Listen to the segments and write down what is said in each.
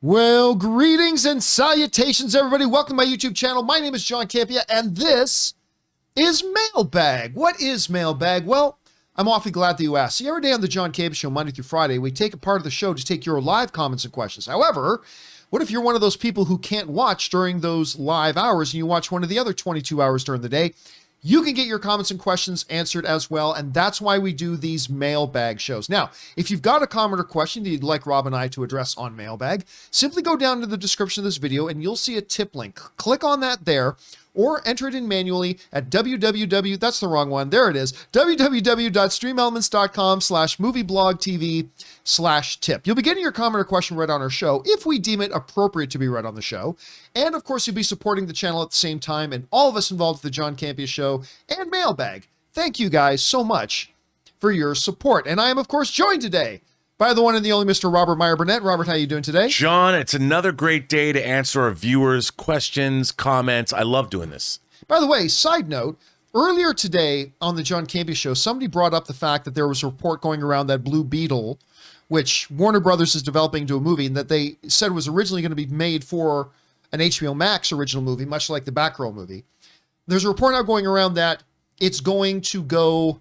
Well, greetings and salutations, everybody. Welcome to my YouTube channel. My name is John Campea, and this is Mailbag. What is Mailbag? Well, I'm awfully glad that you asked. See, every day on the John Campea Show, Monday through Friday, we take a part of the show to take your live comments and questions. However, what if you're one of those people who can't watch during those live hours and you watch one of the other 22 hours during the day? You can get your comments and questions answered as well, and that's why we do these Mailbag shows. Now, if you've got a comment or question that you'd like Rob and I to address on Mailbag, simply go down to the description of this video and you'll see a tip link. Click on that there, or enter it in manually at that's the wrong one, there it is, www.streamelements.com/movieblogtv/tip. You'll be getting your comment or question read on our show if we deem it appropriate to be read on the show. And of course, you'll be supporting the channel at the same time, and all of us involved with the John Campea Show and Mailbag. Thank you guys so much for your support. And I am, of course, joined today by the one and the only Mr. Robert Meyer Burnett. Robert, how you doing today? John, it's another great day to answer our viewers' questions, comments. I love doing this. By the way, side note, earlier today on the John Campea Show, somebody brought up the fact that there was a report going around that Blue Beetle, which Warner Brothers is developing into a movie, and that they said was originally going to be made for an HBO Max original movie, much like the Batgirl movie. There's a report now going around that it's going to go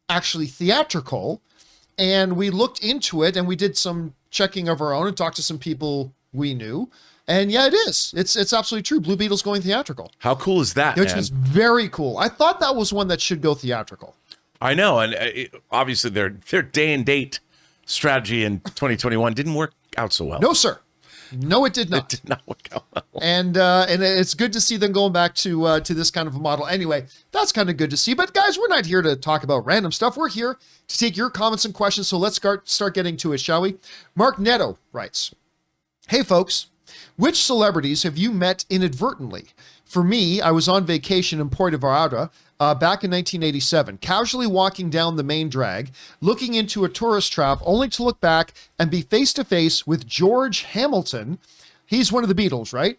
actually theatrical. And we looked into it and we did some checking of our own and talked to some people we knew. And yeah, it is. It's absolutely true. Blue Beetle's going theatrical. How cool is that, Which man? is very cool. I thought that was one that should go theatrical. I know. And obviously their day and date strategy in 2021 didn't work out so well. No, sir. No, it did not. It did not work out well. And it's good to see them going back to this kind of a model. Anyway, that's kind of good to see. But guys, we're not here to talk about random stuff. We're here to take your comments and questions. So let's start getting to it, shall we? Mark Netto writes, "Hey folks, which celebrities have you met inadvertently? For me, I was on vacation in Puerto Vallarta back in 1987, casually walking down the main drag, looking into a tourist trap, only to look back and be face to face with George Hamilton." He's one of the Beatles, right?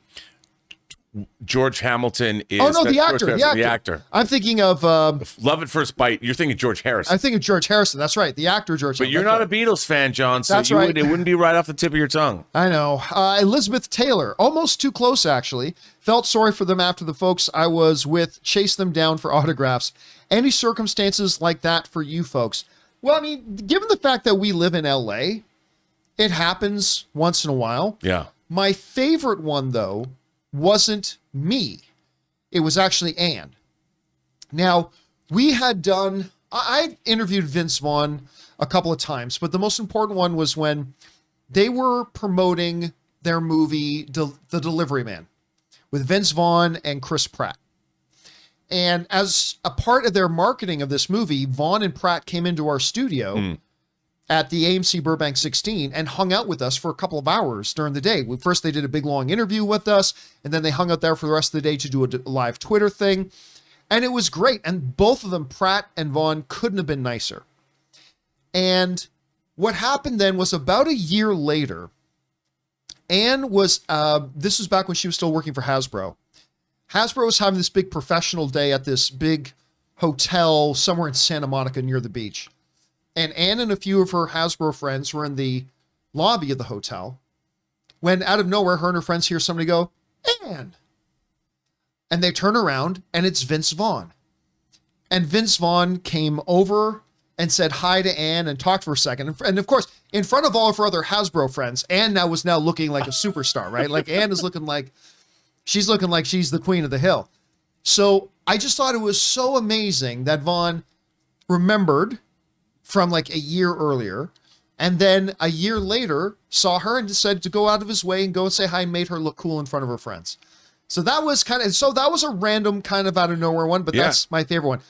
George Hamilton is... Oh, no, the actor. I'm thinking of... Love at First Bite. You're thinking George Harrison. I'm thinking George Harrison. That's right. The actor George Harrison. But you're not a Beatles fan, John, so That's right. It wouldn't be right off the tip of your tongue. I know. Elizabeth Taylor, almost too close, actually. Felt sorry for them after the folks I was with chased them down for autographs. Any circumstances like that for you folks? Well, I mean, given the fact that we live in LA, it happens once in a while. Yeah. My favorite one, though, wasn't me. It was actually Anne. Now, we had done... I interviewed Vince Vaughn a couple of times, but the most important one was when they were promoting their movie, The Delivery Man, with Vince Vaughn and Chris Pratt. And as a part of their marketing of this movie, Vaughn and Pratt came into our studio at the AMC Burbank 16 and hung out with us for a couple of hours during the day. First, they did a big, long interview with us, and then they hung out there for the rest of the day to do a live Twitter thing. And it was great. And both of them, Pratt and Vaughn, couldn't have been nicer. And what happened then was about a year later, Anne was, this was back when she was still working for Hasbro. Hasbro was having this big professional day at this big hotel somewhere in Santa Monica near the beach. And Anne and a few of her Hasbro friends were in the lobby of the hotel when out of nowhere, her and her friends hear somebody go, "Anne." And they turn around and it's Vince Vaughn. And Vince Vaughn came over and said hi to Anne and talked for a second. And of course, in front of all of her other Hasbro friends, Anne was now looking like a superstar, right? Like Anne is looking like she's the queen of the hill. So I just thought it was so amazing that Vaughn remembered from like a year earlier, and then a year later saw her and decided to go out of his way and go and say hi and made her look cool in front of her friends. So that was that was a random kind of out of nowhere one, but that's my favorite one.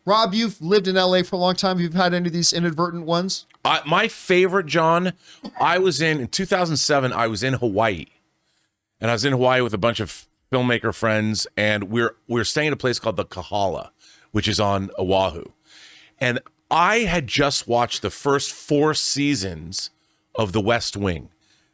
Rob, you've lived in LA for a long time. You've had any of these inadvertent ones? My favorite, John, in 2007, I was in Hawaii. And I was in Hawaii with a bunch of filmmaker friends, and we're staying at a place called the Kahala, which is on Oahu. And I had just watched the first 4 seasons of The West Wing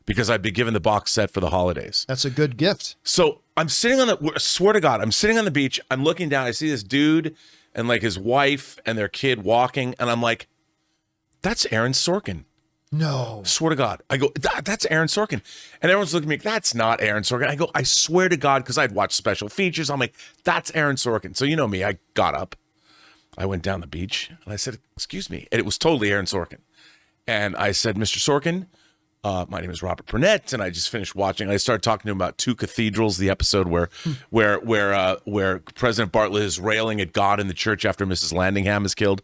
because I'd been given the box set for the holidays. That's a good gift. So I'm sitting swear to God, I'm sitting on the beach. I'm looking down. I see this dude and like his wife and their kid walking. And I'm like, that's Aaron Sorkin. No. Swear to God. I go, that's Aaron Sorkin. And everyone's looking at me, that's not Aaron Sorkin. I go, I swear to God, because I'd watched special features. I'm like, that's Aaron Sorkin. So you know me, I got up. I went down the beach and I said, excuse me. And it was totally Aaron Sorkin. And I said, Mr. Sorkin, my name is Robert Burnett, and I just finished watching. I started talking to him about Two Cathedrals, the episode where President Bartlett is railing at God in the church after Mrs. Landingham is killed.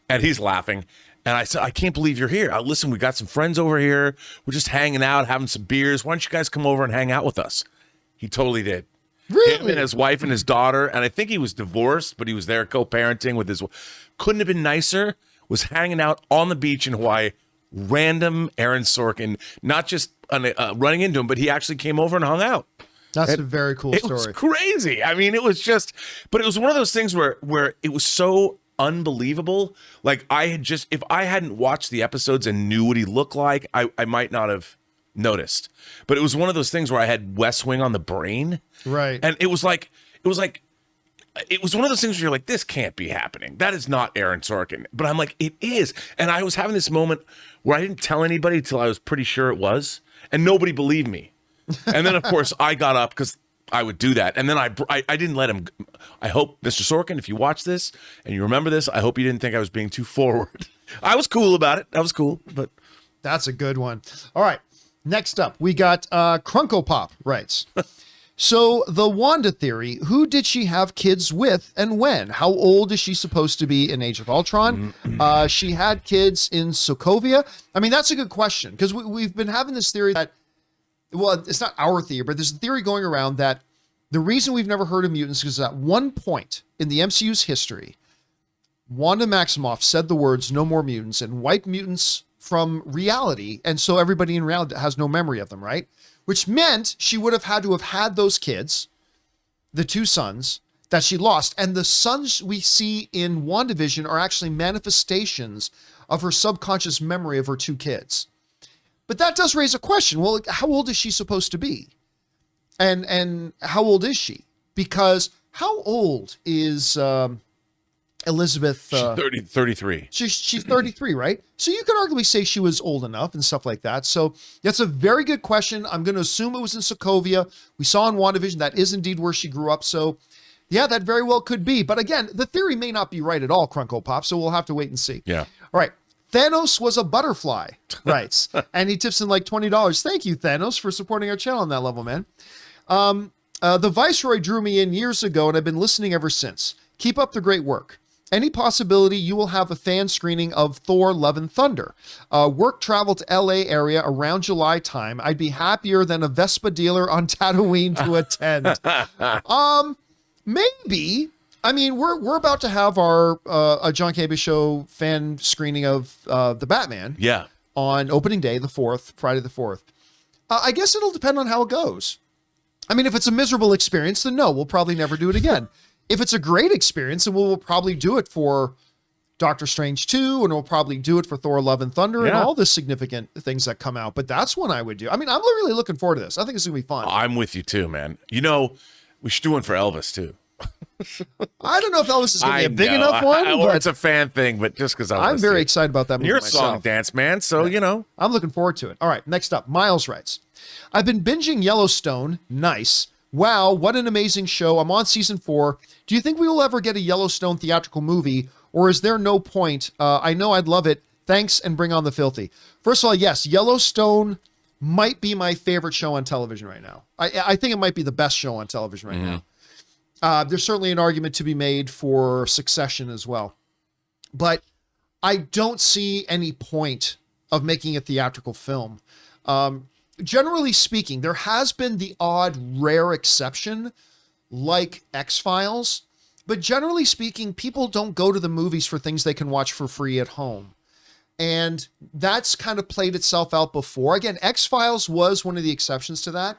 And he's laughing. And I said, I can't believe you're here. Listen, we got some friends over here. We're just hanging out, having some beers. Why don't you guys come over and hang out with us? He totally did. Really? Him and his wife and his daughter. And I think he was divorced, but he was there co-parenting with his wife. Couldn't have been nicer. Was hanging out on the beach in Hawaii. Random Aaron Sorkin, not just running into him, but he actually came over and hung out. That's a very cool story. It was crazy. I mean, it was just, but it was one of those things where it was so unbelievable. Like if I hadn't watched the episodes and knew what he looked like, I might not have noticed. But it was one of those things where I had West Wing on the brain. Right. And it was one of those things where you're like, this can't be happening. That is not Aaron Sorkin. But I'm like, it is. And I was having this moment where I didn't tell anybody until I was pretty sure it was. And nobody believed me. And then, of course, I got up because I would do that. And then I didn't let him. I hope, Mr. Sorkin, if you watch this and you remember this, I hope you didn't think I was being too forward. I was cool about it. I was cool. But that's a good one. All right. Next up, we got Crunko Pop writes. So the Wanda Theory, who did she have kids with and when? How old is she supposed to be in Age of Ultron? She had kids in Sokovia. I mean, that's a good question because we've been having this theory that, well, it's not our theory, but there's a theory going around that the reason we've never heard of mutants is at one point in the MCU's history, Wanda Maximoff said the words, "No more mutants," and wiped mutants from reality. And so everybody in reality has no memory of them, right? Which meant she would have had those kids, the two sons that she lost. And the sons we see in WandaVision are actually manifestations of her subconscious memory of her two kids. But that does raise a question. Well, how old is she supposed to be? And how old is she? Because how old is Elizabeth? she's 33. She's 33, right? So you could arguably say she was old enough and stuff like that. So that's a very good question. I'm going to assume it was in Sokovia. We saw in WandaVision that is indeed where she grew up. So yeah, that very well could be. But again, the theory may not be right at all, Crunko Pop. So we'll have to wait and see. Yeah. All right. Thanos was a butterfly, writes, and he tips in like $20. Thank you, Thanos, for supporting our channel on that level, man. The Viceroy drew me in years ago, and I've been listening ever since. Keep up the great work. Any possibility you will have a fan screening of Thor: Love and Thunder? Work travel to LA area around July time. I'd be happier than a Vespa dealer on Tatooine to attend. Maybe. I mean, we're about to have our a John Campea Show fan screening of the Batman. Yeah. On opening day, the 4th, Friday the 4th. I guess it'll depend on how it goes. I mean, if it's a miserable experience, then no, we'll probably never do it again. If it's a great experience, then we'll probably do it for Doctor Strange 2, and we'll probably do it for Thor: Love and Thunder and all the significant things that come out. But that's one I would do. I mean, I'm really looking forward to this. I think it's going to be fun. I'm with you too, man. You know, we should do one for Elvis too. I don't know if Elvis is going to be a big enough one. Or it's a fan thing, but just because I'm very excited about that movie You're a myself. song dance man, so you know. I'm looking forward to it. All right, next up, Miles writes, I've been binging Yellowstone. Nice. Wow, what an amazing show. I'm on season 4. Do you think we will ever get a Yellowstone theatrical movie, or is there no point? I know I'd love it. Thanks, and bring on the filthy. First of all, yes, Yellowstone might be my favorite show on television right now. I think it might be the best show on television right now. There's certainly an argument to be made for Succession as well. But I don't see any point of making a theatrical film. Generally speaking, there has been the odd rare exception like X-Files, but generally speaking, people don't go to the movies for things they can watch for free at home. And that's kind of played itself out before. Again, X-Files was one of the exceptions to that.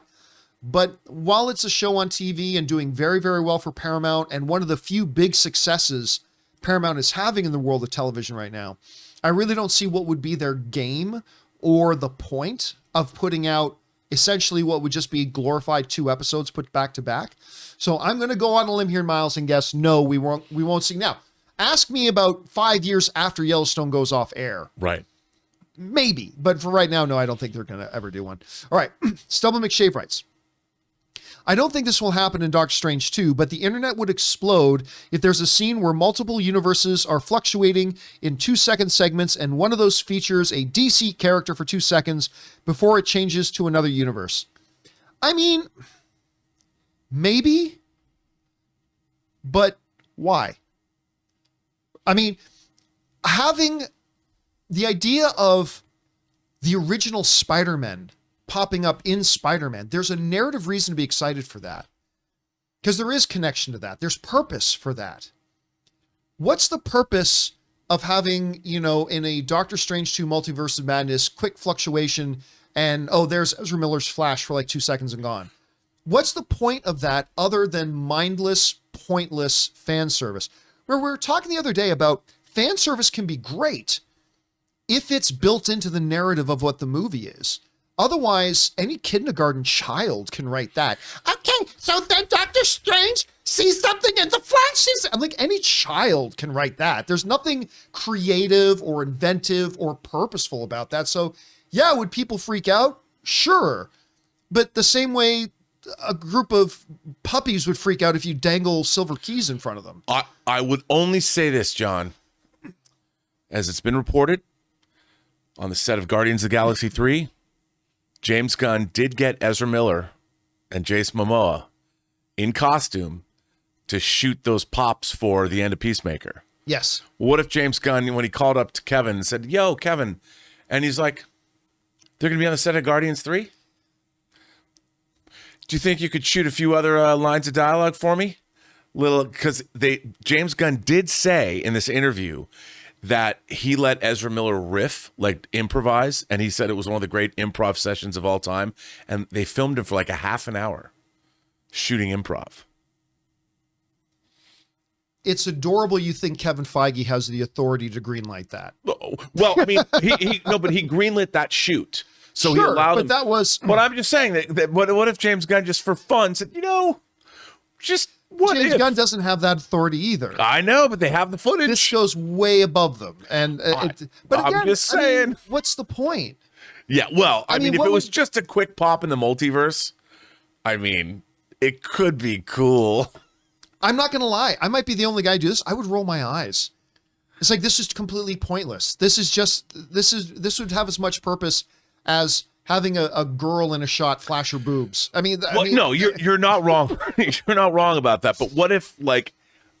But while it's a show on TV and doing very, very well for Paramount, and one of the few big successes Paramount is having in the world of television right now, I really don't see what would be their game or the point of putting out essentially what would just be glorified 2 episodes put back to back. So I'm going to go on a limb here, Miles, and guess no, we won't see. Now, ask me about 5 years after Yellowstone goes off air. Right. maybe. But for right now, no, I don't think they're going to ever do one. All right. Stubble McShave writes, I don't think this will happen in Doctor Strange 2, but the internet would explode if there's a scene where multiple universes are fluctuating in 2-second segments and one of those features a DC character for 2 seconds before it changes to another universe. I mean, maybe, but why? I mean, having the idea of the original Spider-Man popping up in Spider-Man, there's a narrative reason to be excited for that. Because there is connection to that. There's purpose for that. What's the purpose of having, you know, in a Doctor Strange 2 Multiverse of Madness, quick fluctuation and, oh, there's Ezra Miller's Flash for like 2 seconds and gone? What's the point of that other than mindless, pointless fan service? Where we were talking the other day about fan service can be great if it's built into the narrative of what the movie is. Otherwise, any kindergarten child can write that. Okay, so then Doctor Strange sees something in the flashes. I'm like, any child can write that. There's nothing creative or inventive or purposeful about that. So, yeah, would people freak out? Sure. But the same way a group of puppies would freak out if you dangle silver keys in front of them. I would only say this, John. As it's been reported, on the set of Guardians of the Galaxy 3, James Gunn did get Ezra Miller and Jason Momoa in costume to shoot those pops for the end of Peacemaker. Yes. What if James Gunn, when he called up to Kevin and said, yo, Kevin, and he's like, they're going to be on the set of Guardians 3? Do you think you could shoot a few other lines of dialogue for me? Because James Gunn did say in this interview that he let Ezra Miller riff, like improvise, and he said it was one of the great improv sessions of all time. And they filmed him for like a half an hour shooting improv. It's adorable you think Kevin Feige has the authority to greenlight that. Well, I mean, he greenlit that shoot. So sure, he allowed but him. That was. But I'm just saying that what if James Gunn just for fun said, you know, just what James if? Gunn doesn't have that authority either. I know, but they have the footage. This goes way above them. And but again, I'm just saying. I mean, what's the point? Yeah, well, I mean if it was would... just a quick pop in the multiverse, I mean, it could be cool. I'm not going to lie. I might be the only guy to do this. I would roll my eyes. It's like, this is completely pointless. This would have as much purpose as having a girl in a shot flash her boobs. No, you're not wrong. You're not wrong about that. But what if, like,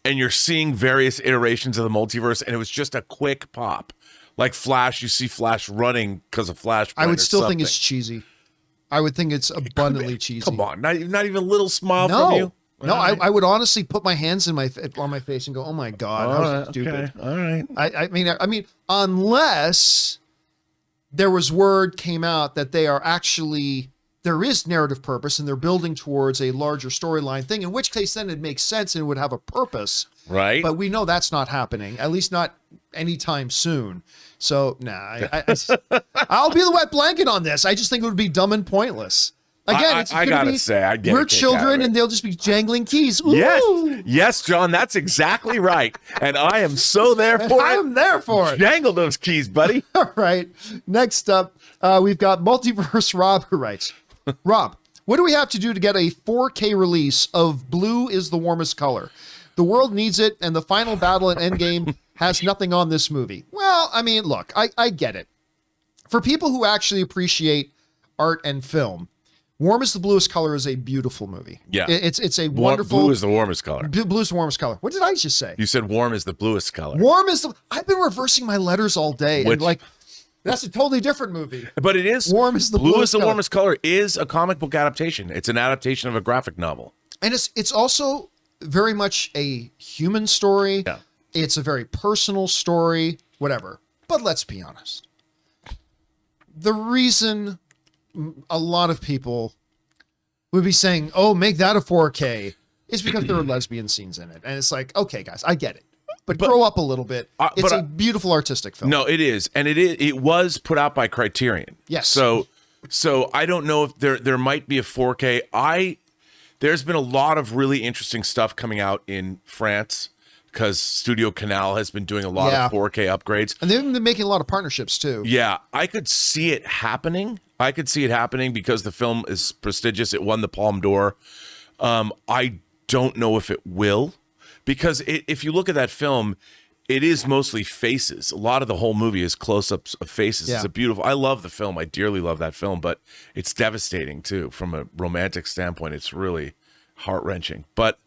and you're seeing various iterations of the multiverse, and it was just a quick pop, like Flash. You see Flash running because of Flashpoint. I would still think it's cheesy. I would think it's abundantly cheesy. Come on, not even a little smile from you. No, I would honestly put my hands on my face and go, "Oh my God, how stupid!" Okay. All right. I mean, unless there was word came out that there is narrative purpose and they're building towards a larger storyline thing, in which case then it makes sense and it would have a purpose. Right. But we know that's not happening, at least not anytime soon. So, I'll be the wet blanket on this. I just think it would be dumb and pointless. Again, I gotta say, I get we're children and they'll just be jangling keys. Ooh. Yes, John, that's exactly right. And I am so there for it. I am there for it. Jangle those keys, buddy. All right. Next up, we've got Multiverse Rob who writes, Rob, what do we have to do to get a 4K release of Blue is the Warmest Color? The world needs it, and the final battle in Endgame has nothing on this movie. Well, I mean, look, I get it. For people who actually appreciate art and film, Warm is the Bluest Color is a beautiful movie. Yeah. It's a wonderful... Blue is the warmest color. Blue is the warmest color. What did I just say? You said warm is the bluest color. Warm is the... I've been reversing my letters all day. And like, that's a totally different movie. But it is... Warm is the Blue is the color. Warmest Color is a comic book adaptation. It's an adaptation of a graphic novel. And it's also very much a human story. Yeah. It's a very personal story, whatever. But let's be honest. The reason a lot of people would be saying, oh, make that a 4K, is because there are lesbian scenes in it. And it's like, okay, guys, I get it. But grow up a little bit. It's a beautiful artistic film. No, it is. And it was put out by Criterion. Yes. So I don't know if there might be a 4K. There's been a lot of really interesting stuff coming out in France because Studio Canal has been doing a lot of 4K upgrades. And they've been making a lot of partnerships too. Yeah, I could see it happening. Because the film is prestigious. It won the Palme d'Or. I don't know if it will, because if you look at that film, it is mostly faces. A lot of the whole movie is close-ups of faces. Yeah. It's a beautiful. I love the film. I dearly love that film, but it's devastating too from a romantic standpoint. It's really heart-wrenching. But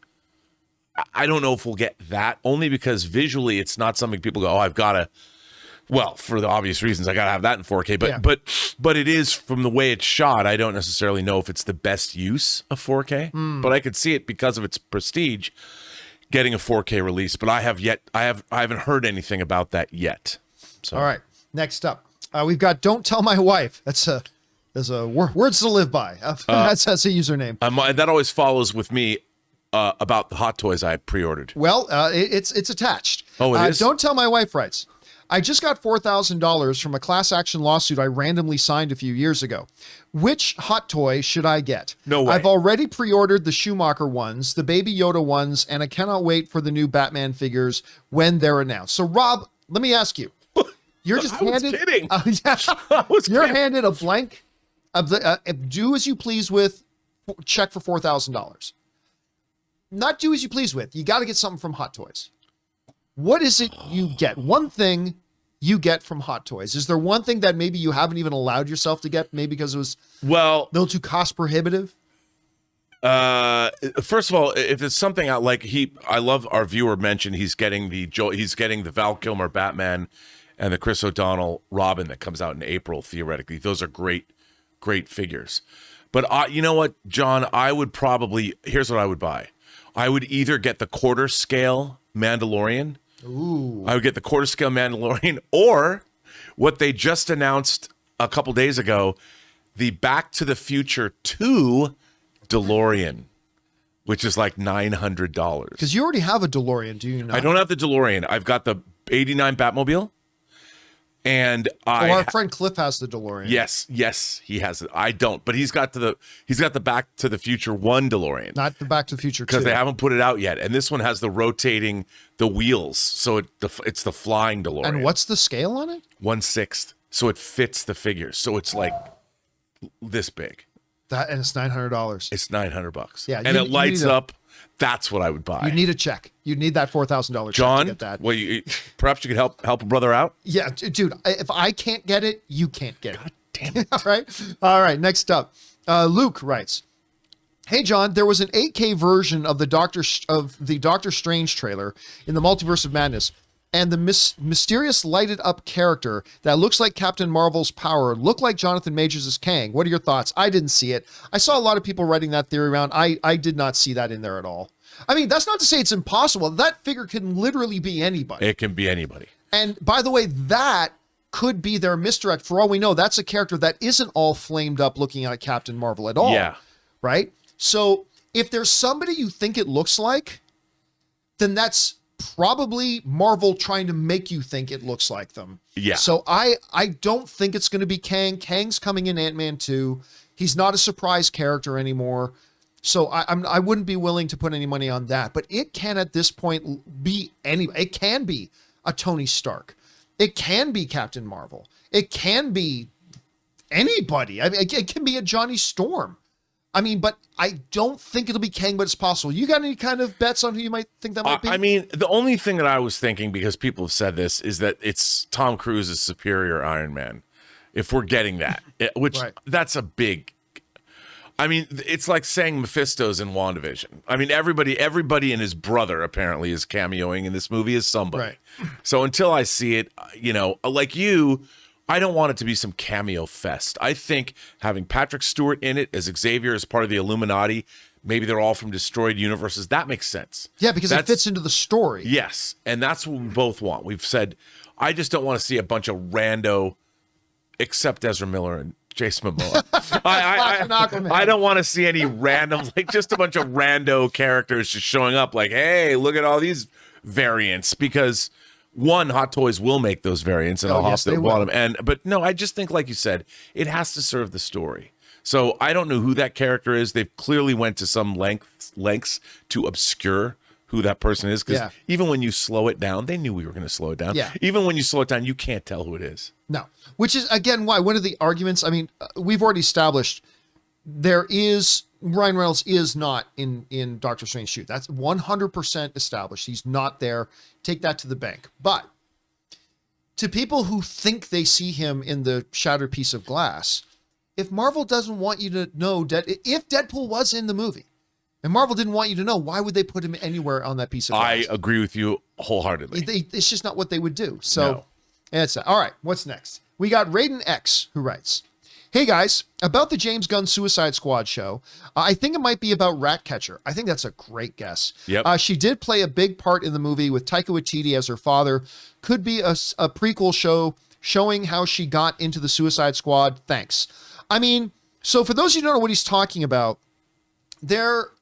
I don't know if we'll get that, only because visually it's not something people go, oh, I've got to. Well, for the obvious reasons, I got to have that in 4K. But it is, from the way it's shot, I don't necessarily know if it's the best use of 4K. But I could see it, because of its prestige, getting a 4K release. But I haven't heard anything about that yet. So. All right. Next up, we've got "Don't Tell My Wife." That's a words to live by. That's a username. That always follows with me. About the Hot Toys I pre-ordered. Well, it's attached. Oh, it is? Don't Tell My Wife writes, I just got $4,000 from a class action lawsuit I randomly signed a few years ago. Which hot toy should I get? No way. I've already pre-ordered the Schumacher ones, the Baby Yoda ones, and I cannot wait for the new Batman figures when they're announced. So, Rob, let me ask you. You're just handed. Kidding. You're handed a blank. Do as you please with check for $4,000. Not do as you please with. You got to get something from Hot Toys. What is it you get? One thing you get from Hot Toys. Is there one thing that maybe you haven't even allowed yourself to get, maybe because it was a little too cost prohibitive? First of all, if it's something I love our viewer mentioned he's getting the Val Kilmer Batman and the Chris O'Donnell Robin that comes out in April, theoretically. Those are great figures. But you know what, John, here's what I would buy. I would either get the quarter scale Mandalorian. Ooh. I would get the quarter scale Mandalorian, or what they just announced a couple days ago, the Back to the Future 2 DeLorean, which is like $900. Because you already have a DeLorean, do you not? I don't have the DeLorean. I've got the '89 Batmobile. And our friend Cliff has the DeLorean. Yes, he has it. I don't, but he's got the Back to the Future 1 DeLorean. Not the Back to the Future 2. Because they haven't put it out yet. And this one has the rotating wheels, so it's the flying DeLorean. And what's the scale on it? 1/6. So it fits the figures. So it's like this big. And it's $900. It's $900. Yeah, and it lights up. That's what I would buy. You need a check. You need that $4,000 check John, to get that. Well, perhaps you could help a brother out. Yeah, dude. If I can't get it, you can't get God it. damn it. All right. Next up, Luke writes, "Hey John, there was an 8K version of the Doctor Strange trailer in the Multiverse of Madness, and the mysterious lighted up character that looks like Captain Marvel's power looked like Jonathan Majors as Kang. What are your thoughts?" I didn't see it. I saw a lot of people writing that theory around. I did not see that in there at all. I mean, that's not to say it's impossible. That figure can literally be anybody. It can be anybody. And by the way, that could be their misdirect. For all we know, that's a character that isn't all flamed up looking like Captain Marvel at all. Yeah. Right? So if there's somebody you think it looks like, then that's probably Marvel trying to make you think it looks like them. Yeah. So I don't think it's going to be Kang. Kang's coming in Ant-Man 2. He's not a surprise character anymore. So I wouldn't be willing to put any money on that. But it can at this point be it can be a Tony Stark. It can be Captain Marvel. It can be anybody. I mean, it can be a Johnny Storm. I mean, but I don't think it'll be Kang, but it's possible. You got any kind of bets on who you might think that might be? I mean, the only thing that I was thinking, because people have said this, is that it's Tom Cruise's superior Iron Man. If we're getting that, which Right. That's a big. I mean, it's like saying Mephisto's in WandaVision. I mean, everybody and his brother apparently is cameoing in this movie as somebody. Right. So until I see it, like you, I don't want it to be some cameo fest. I think having Patrick Stewart in it as Xavier as part of the Illuminati, maybe they're all from destroyed universes, that makes sense. Yeah, because it fits into the story. Yes, and that's what we both want. We've said, I just don't want to see a bunch of rando, except Ezra Miller and Jason Momoa. I don't want to see any random, like just a bunch of rando characters just showing up like, hey, look at all these variants, because one, Hot Toys will make those variants and I'll have to want them. But no, I just think, like you said, it has to serve the story. So I don't know who that character is. They've clearly went to some lengths to obscure who that person is, because Yeah. even when you slow it down, they knew we were going to slow it down. Yeah. Even when you slow it down, you can't tell who it is. No, which is, again, why one of the arguments, I mean, we've already established Ryan Reynolds is not in Doctor Strange shoot. That's 100% established. He's not there. Take that to the bank. But to people who think they see him in the shattered piece of glass, if Marvel doesn't want you to know if Deadpool was in the movie and Marvel didn't want you to know, why would they put him anywhere on that piece of glass? I agree with you wholeheartedly. It's just not what they would do. So No. that's all right. What's next? We got Raiden X, who writes, "Hey guys, about the James Gunn Suicide Squad show, I think it might be about Ratcatcher. I think that's a great guess. Yep. She did play a big part in the movie with Taika Waititi as her father. Could be a prequel show showing how she got into the Suicide Squad. Thanks." I mean, so for those of you who don't know what he's talking about,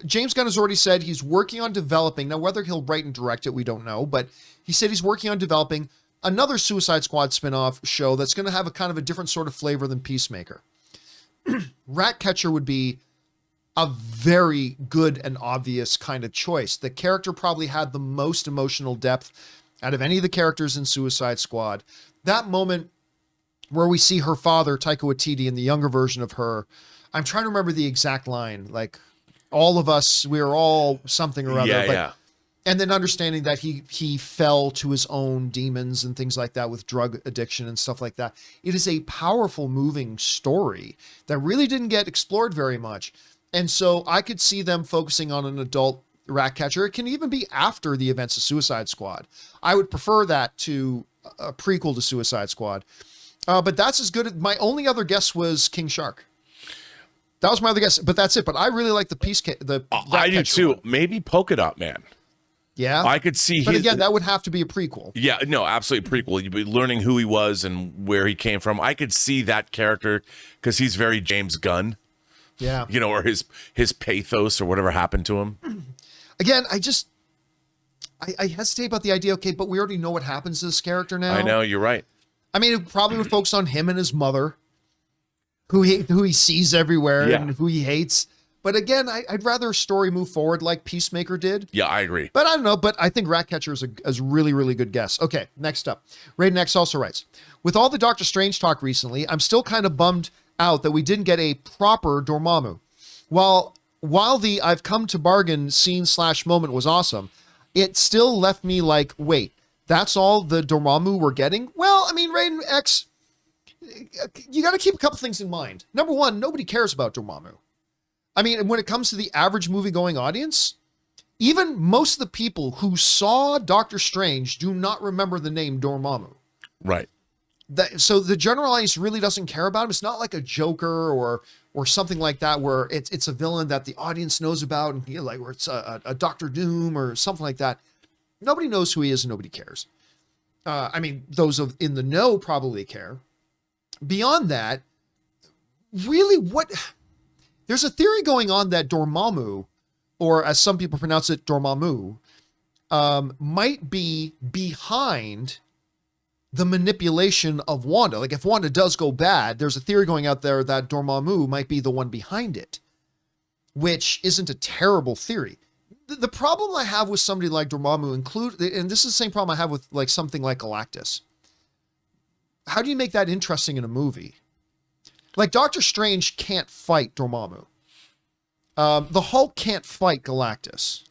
James Gunn has already said he's working on developing. Now, whether he'll write and direct it, we don't know, but he said he's working on developing another Suicide Squad spinoff show that's going to have a kind of a different sort of flavor than Peacemaker. Ratcatcher would be a very good and obvious kind of choice. The character probably had the most emotional depth out of any of the characters in Suicide Squad. That moment where we see her father, Taika Waititi, in the younger version of her, I'm trying to remember the exact line, like, all of us, we're all something or other. Yeah. And then understanding that he fell to his own demons and things like that with drug addiction and stuff like that. It is a powerful, moving story that really didn't get explored very much. And so I could see them focusing on an adult Ratcatcher. It can even be after the events of Suicide Squad. I would prefer that to a prequel to Suicide Squad. But that's as good. My only other guess was King Shark. That was my other guess, but that's it. But I really like the I do too. one. Maybe Polka Dot Man. Yeah, I could see. But again, that would have to be a prequel. Yeah, no, absolutely prequel. You'd be learning who he was and where he came from. I could see that character because he's very James Gunn. Yeah, Or his pathos or whatever happened to him. Again, I hesitate about the idea. Okay, but we already know what happens to this character now. I know, you're right. I mean, it probably would focus on him and his mother, who he sees everywhere and who he hates. But again, I'd rather a story move forward like Peacemaker did. Yeah, I agree. But I don't know. But I think Ratcatcher is a really, really good guess. Okay, next up. Raiden X also writes, "With all the Doctor Strange talk recently, I'm still kind of bummed out that we didn't get a proper Dormammu. While the I've come to bargain scene/moment was awesome, it still left me like, wait, that's all the Dormammu we're getting? Well, I mean, Raiden X, you got to keep a couple things in mind. Number one, nobody cares about Dormammu. I mean, when it comes to the average movie-going audience, even most of the people who saw Doctor Strange do not remember the name Dormammu. Right. So the general audience really doesn't care about him. It's not like a Joker or something like that where it's a villain that the audience knows about, and where it's a Doctor Doom or something like that. Nobody knows who he is and nobody cares. I mean, those in the know probably care. Beyond that, really there's a theory going on that Dormammu, or as some people pronounce it, Dormammu, might be behind the manipulation of Wanda. Like if Wanda does go bad, there's a theory going out there that Dormammu might be the one behind it, which isn't a terrible theory. The problem I have with somebody like Dormammu and this is the same problem I have with like something like Galactus. How do you make that interesting in a movie? Like Doctor Strange can't fight Dormammu. The Hulk can't fight Galactus.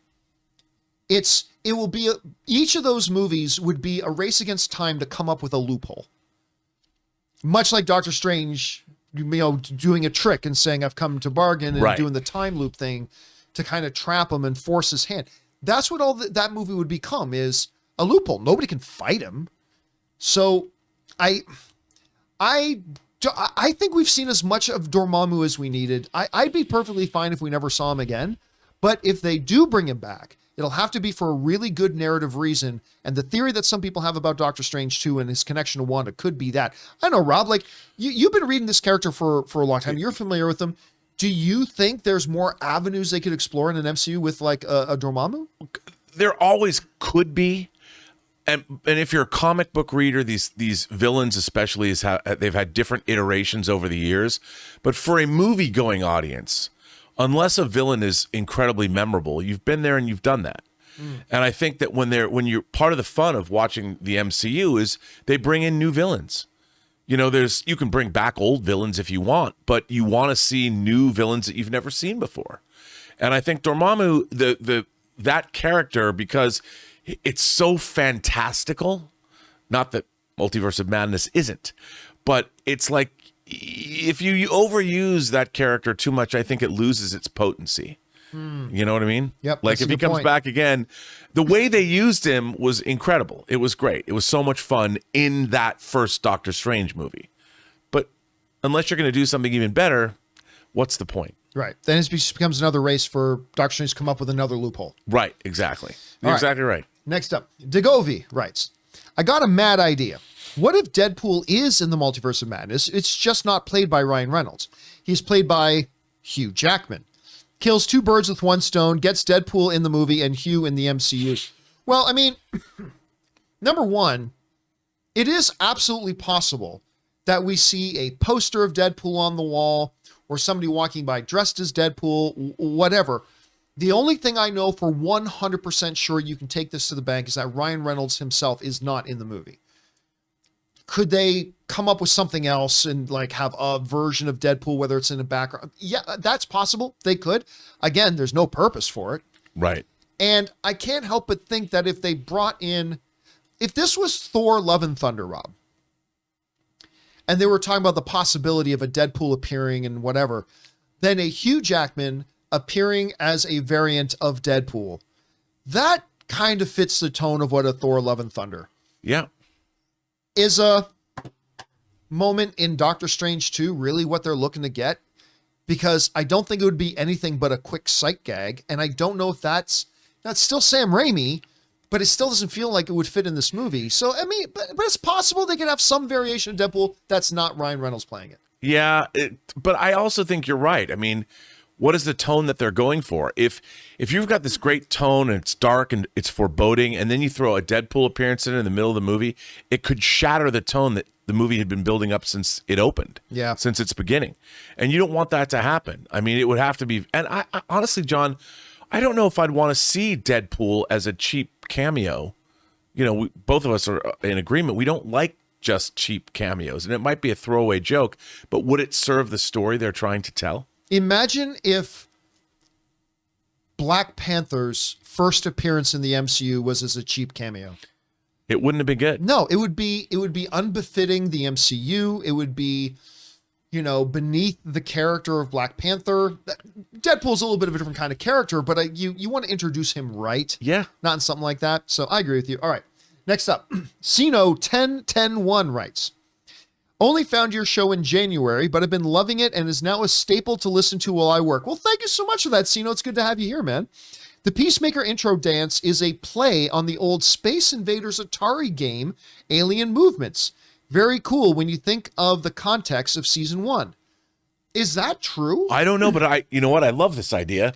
Each of those movies would be a race against time to come up with a loophole. Much like Doctor Strange, doing a trick and saying, I've come to bargain, and doing the time loop thing to kind of trap him and force his hand. That's what all that movie would become, is a loophole. Nobody can fight him. So I think we've seen as much of Dormammu as we needed. I'd be perfectly fine if we never saw him again. But if they do bring him back, it'll have to be for a really good narrative reason. And the theory that some people have about Doctor Strange 2 and his connection to Wanda could be that. I know, Rob, like you've been reading this character for a long time. You're familiar with him. Do you think there's more avenues they could explore in an MCU with like a Dormammu? There always could be. And if you're a comic book reader, these villains especially they've had different iterations over the years. But for a movie-going audience, unless a villain is incredibly memorable, you've been there and you've done that. And I think that when you're part of the fun of watching the MCU is they bring in new villains. You know, you can bring back old villains if you want, but you want to see new villains that you've never seen before. And I think Dormammu, that character, because it's so fantastical, not that Multiverse of Madness isn't, but it's like if you overuse that character too much, I think it loses its potency. You know what I mean? Yep. Like if he comes back again, the way they used him was incredible. It was great. It was so much fun in that first Doctor Strange movie. But unless you're going to do something even better, what's the point? Right. Then it just becomes another race for Doctor Strange to come up with another loophole. Right. Exactly. You're exactly right. Next up, Dagovi writes, I got a mad idea. What if Deadpool is in the Multiverse of Madness? It's just not played by Ryan Reynolds. He's played by Hugh Jackman. Kills two birds with one stone, gets Deadpool in the movie and Hugh in the MCU. Well, I mean, number one, it is absolutely possible that we see a poster of Deadpool on the wall or somebody walking by dressed as Deadpool, whatever. The only thing I know for 100% sure you can take this to the bank is that Ryan Reynolds himself is not in the movie. Could they come up with something else and like have a version of Deadpool, whether it's in the background? Yeah, that's possible. They could. Again, there's no purpose for it. Right. And I can't help but think that if they brought in, if this was Thor Love and Thunder, Rob, and they were talking about the possibility of a Deadpool appearing and whatever, then a Hugh Jackman appearing as a variant of Deadpool, that kind of fits the tone of what a Thor Love and Thunder is. A moment in Doctor Strange 2 really what they're looking to get? Because I don't think it would be anything but a quick sight gag, and I don't know if that's still Sam Raimi, but it still doesn't feel like it would fit in this movie. So, I mean, but it's possible they could have some variation of Deadpool that's not Ryan Reynolds playing it. Yeah, but I also think you're right. I mean, what is the tone that they're going for? If you've got this great tone and it's dark and it's foreboding, and then you throw a Deadpool appearance in the middle of the movie, it could shatter the tone that the movie had been building up since it opened. Yeah. Since its beginning. And you don't want that to happen. I mean, it would have to be, and I honestly, John, I don't know if I'd want to see Deadpool as a cheap cameo. You know, both of us are in agreement. We don't like just cheap cameos, and it might be a throwaway joke, but would it serve the story they're trying to tell? Imagine if Black Panther's first appearance in the MCU was as a cheap cameo. It wouldn't have been good. No, it would be unbefitting the MCU. It would be, you know, beneath the character of Black Panther. Deadpool's a little bit of a different kind of character, but you want to introduce him right. Yeah. Not in something like that. So I agree with you. All right. Next up, Sino 10101 writes, only found your show in January, but I've been loving it and is now a staple to listen to while I work. Well, thank you so much for that, Sino. It's good to have you here, man. The Peacemaker intro dance is a play on the old Space Invaders Atari game, Alien Movements. Very cool when you think of the context of season 1. Is that true? I don't know, but you know what? I love this idea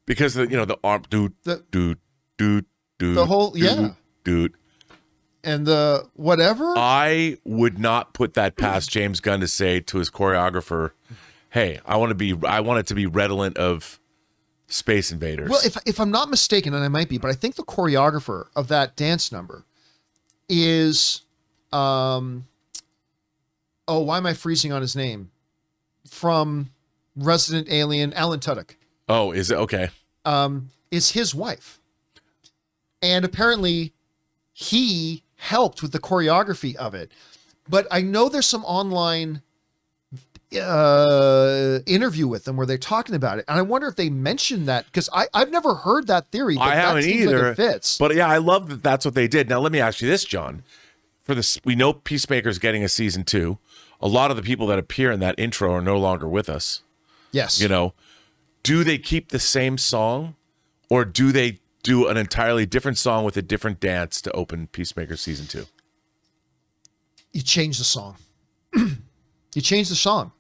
because the arm, dude, the whole, yeah. Dude. And the whatever? I would not put that past James Gunn to say to his choreographer, hey, I want it to be redolent of Space Invaders. Well, if I'm not mistaken, and I might be, but I think the choreographer of that dance number is, why am I freezing on his name? From Resident Alien, Alan Tudyk. Oh, is it? Okay. Is his wife. And apparently he helped with the choreography of it. But I know there's some online interview with them where they're talking about it. And I wonder if they mentioned that, because I've never heard that theory. But I haven't either. Like it fits. But yeah, I love that that's what they did. Now, let me ask you this, John. We know Peacemaker's getting a season 2. A lot of the people that appear in that intro are no longer with us. Yes. You know, do they keep the same song, or do they do an entirely different song with a different dance to open Peacemaker season 2? You change the song. You change the song.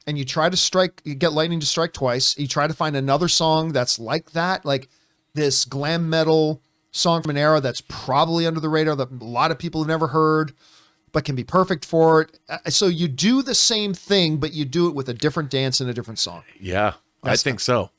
And you try to get lightning to strike twice. You try to find another song that's like that, like this glam metal song from an era that's probably under the radar that a lot of people have never heard, but can be perfect for it. So you do the same thing, but you do it with a different dance and a different song. Yeah, I think so.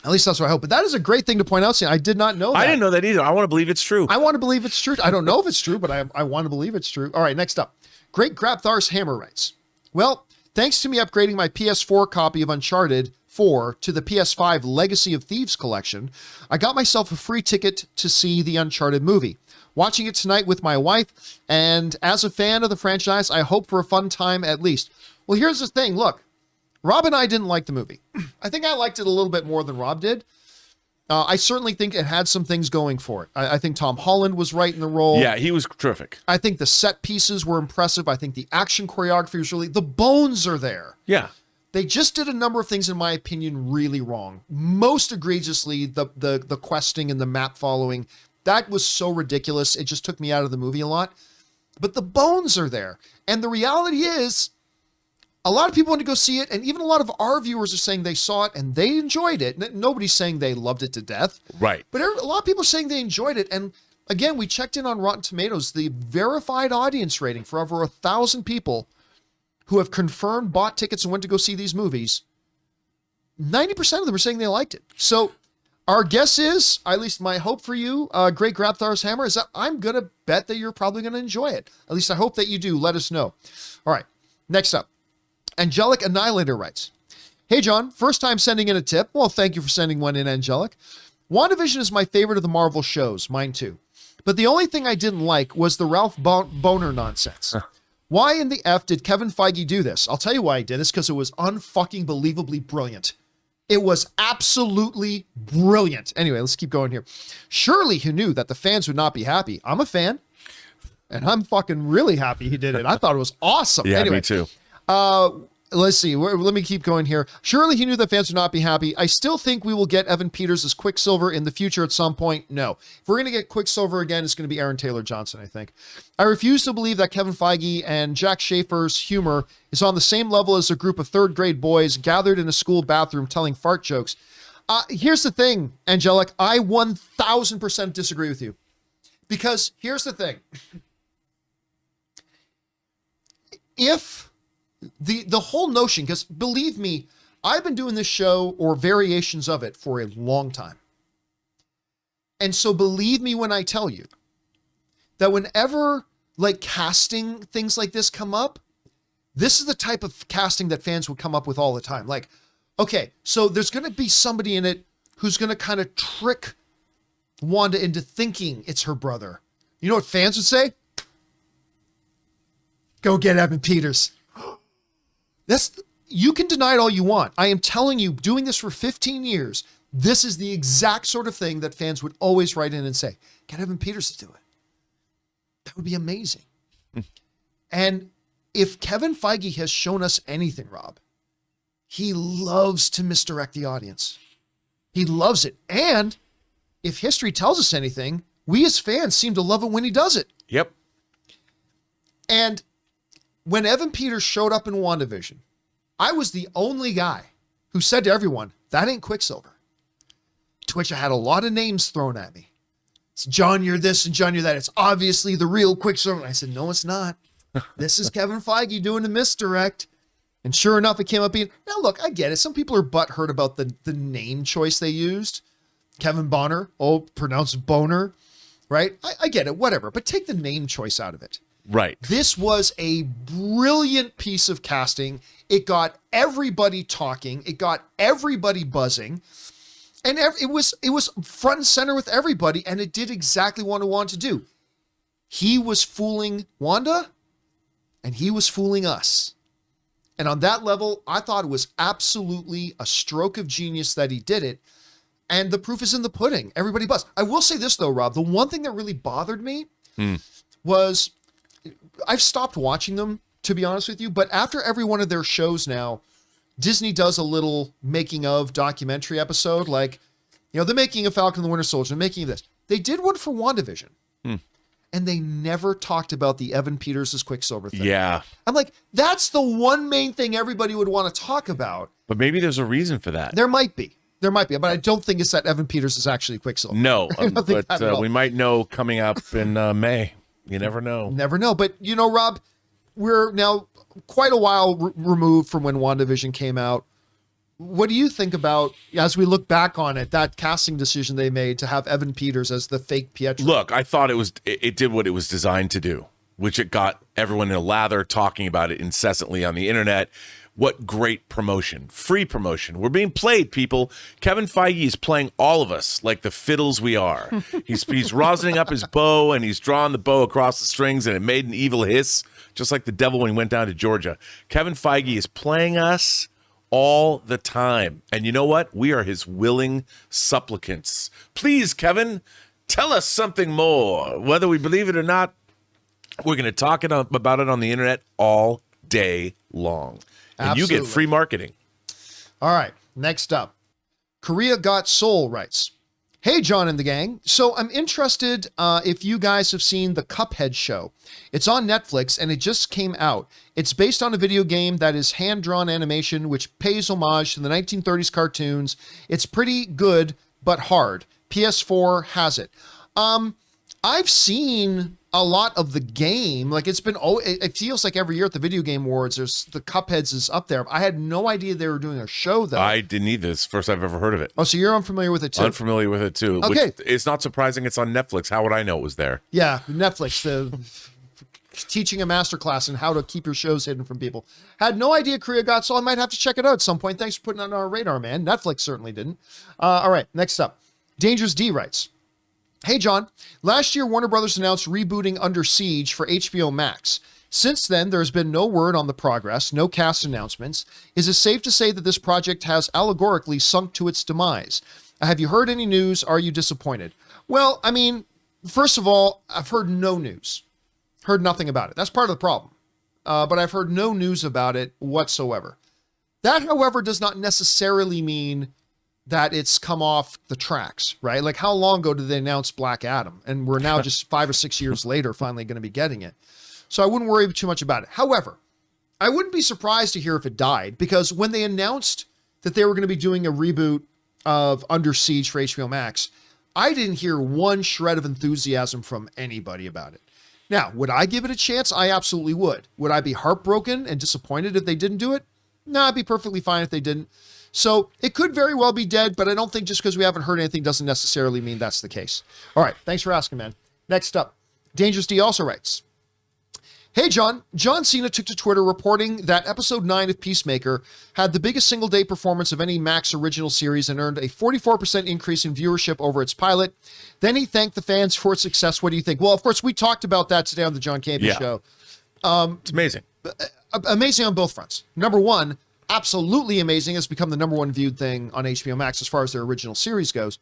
At least that's what I hope. But that is a great thing to point out, Sam. I did not know that. I didn't know that either. I want to believe it's true. I want to believe it's true. I don't know if it's true, but I want to believe it's true. All right, next up. Great Grapthar's Hammer writes, well, thanks to me upgrading my PS4 copy of Uncharted 4 to the PS5 Legacy of Thieves collection, I got myself a free ticket to see the Uncharted movie. Watching it tonight with my wife, and as a fan of the franchise, I hope for a fun time at least. Well, here's the thing. Look, Rob and I didn't like the movie. I think I liked it a little bit more than Rob did. I certainly think it had some things going for it. I think Tom Holland was right in the role. Yeah, he was terrific. I think the set pieces were impressive. I think the action choreography was really... The bones are there. Yeah. They just did a number of things, in my opinion, really wrong. Most egregiously, the questing and the map following. That was so ridiculous. It just took me out of the movie a lot. But the bones are there. And the reality is, a lot of people want to go see it, and even a lot of our viewers are saying they saw it and they enjoyed it. Nobody's saying they loved it to death. Right. But a lot of people are saying they enjoyed it. And again, we checked in on Rotten Tomatoes, the verified audience rating for over 1,000 people who have confirmed, bought tickets, and went to go see these movies. 90% of them are saying they liked it. So our guess is, at least my hope for you, Great Grapthar's Hammer, is that I'm going to bet that you're probably going to enjoy it. At least I hope that you do. Let us know. All right. Next up. Angelic Annihilator writes, hey, John, first time sending in a tip. Well, thank you for sending one in, Angelic. WandaVision is my favorite of the Marvel shows. Mine too. But the only thing I didn't like was the Ralph Boner nonsense. Why in the F did Kevin Feige do this? I'll tell you why he did this, because it was unfucking believably brilliant. It was absolutely brilliant. Anyway, let's keep going here. Surely he knew that the fans would not be happy. I'm a fan, and I'm fucking really happy he did it. I thought it was awesome. Yeah, anyway, me too. Let's see. Let me keep going here. Surely he knew that fans would not be happy. I still think we will get Evan Peters as Quicksilver in the future at some point. No. If we're going to get Quicksilver again, it's going to be Aaron Taylor Johnson, I think. I refuse to believe that Kevin Feige and Jack Schaefer's humor is on the same level as a group of third grade boys gathered in a school bathroom telling fart jokes. Here's the thing, Angelic. I 1000% disagree with you. Because here's the thing. If the whole notion, because believe me, I've been doing this show or variations of it for a long time. And so believe me when I tell you that whenever like casting things like this come up, this is the type of casting that fans would come up with all the time. Like, okay, so there's going to be somebody in it who's going to kind of trick Wanda into thinking it's her brother. You know what fans would say? Go get Evan Peters. You can deny it all you want. I am telling you, doing this for 15 years, this is the exact sort of thing that fans would always write in and say, get Evan Peters to do it. That would be amazing. And if Kevin Feige has shown us anything, Rob, he loves to misdirect the audience. He loves it. And if history tells us anything, we as fans seem to love it when he does it. Yep. And when Evan Peters showed up in WandaVision, I was the only guy who said to everyone, that ain't Quicksilver. To which I had a lot of names thrown at me. It's John, you're this, and John, you're that. It's obviously the real Quicksilver. And I said, no, it's not. This is Kevin Feige doing a misdirect. And sure enough, it came up being, now look, I get it. Some people are butthurt about the name choice they used. Kevin Bonner, pronounced Boner, right? I get it, whatever. But take the name choice out of it. Right. This was a brilliant piece of casting. It got everybody talking. It got everybody buzzing. And it was front and center with everybody. And it did exactly what it wanted to do. He was fooling Wanda and he was fooling us. And on that level, I thought it was absolutely a stroke of genius that he did it. And the proof is in the pudding. Everybody buzzed. I will say this though, Rob, the one thing that really bothered me was I've stopped watching them, to be honest with you, but after every one of their shows now, Disney does a little making of documentary episode, like, you know, the making of Falcon and the Winter Soldier, the making of this. They did one for WandaVision, and they never talked about the Evan Peters as Quicksilver thing. Yeah. I'm like, that's the one main thing everybody would want to talk about. But maybe there's a reason for that. There might be, but I don't think it's that Evan Peters is actually Quicksilver. No, but we might know coming up in May. You never know. Never know. But, you know, Rob, we're now quite a while removed from when WandaVision came out. what do you think about, as we look back on it, that casting decision they made to have Evan Peters as the fake Pietro? Look, I thought it did what it was designed to do, which it got everyone in a lather talking about it incessantly on the internet. What great promotion, free promotion. We're being played, people. Kevin Feige is playing all of us like the fiddles we are. He's rosining up his bow, and he's drawing the bow across the strings, and it made an evil hiss, just like the devil when he went down to Georgia. Kevin Feige is playing us all the time. And you know what? We are his willing supplicants. Please, Kevin, tell us something more. Whether we believe it or not, we're going to talk about it on the internet all day long. And Absolutely. you get free marketing. All right, next up. Korea Got Soul writes, hey, John and the gang. So I'm interested if you guys have seen the Cuphead show. It's on Netflix and it just came out. It's based on a video game that is hand-drawn animation, which pays homage to the 1930s cartoons. It's pretty good, but hard. PS4 has it. I've seen a lot of the game. Like it feels like every year at the Video Game Awards, there's the Cupheads is up there. I had no idea they were doing a show though. I didn't either. It's the first I've ever heard of it. Oh, so you're unfamiliar with it too? Unfamiliar with it too. Okay. Which, it's not surprising it's on Netflix. How would I know it was there? Yeah, Netflix, teaching a masterclass on how to keep your shows hidden from people. Had no idea Korea Got Soul. I might have to check it out at some point. Thanks for putting it on our radar, man. Netflix certainly didn't. All right, next up. Dangerous D writes, hey, John, last year Warner Brothers announced rebooting Under Siege for HBO Max. Since then, there's been no word on the progress, no cast announcements. Is it safe to say that this project has allegorically sunk to its demise? Have you heard any news? Are you disappointed? Well, I mean, first of all, I've heard no news. Heard nothing about it. That's part of the problem. But I've heard no news about it whatsoever. That, however, does not necessarily mean that it's come off the tracks, right? Like, how long ago did they announce Black Adam? And we're now just 5 or 6 years later finally going to be getting it. So I wouldn't worry too much about it. However, I wouldn't be surprised to hear if it died, because when they announced that they were going to be doing a reboot of Under Siege for HBO Max, I didn't hear one shred of enthusiasm from anybody about it. Now, would I give it a chance? I absolutely would. Would I be heartbroken and disappointed if they didn't do it? No, I'd be perfectly fine if they didn't. So it could very well be dead, but I don't think just because we haven't heard anything doesn't necessarily mean that's the case. All right. Thanks for asking, man. Next up, Dangerous D also writes, hey, John. John Cena took to Twitter reporting that episode 9 of Peacemaker had the biggest single day performance of any Max original series and earned a 44% increase in viewership over its pilot. Then he thanked the fans for its success. What do you think? Well, of course, we talked about that today on the John Campea Show. It's amazing. Amazing on both fronts. Number one, absolutely amazing. Has become the number one viewed thing on HBO Max as far as their original series goes.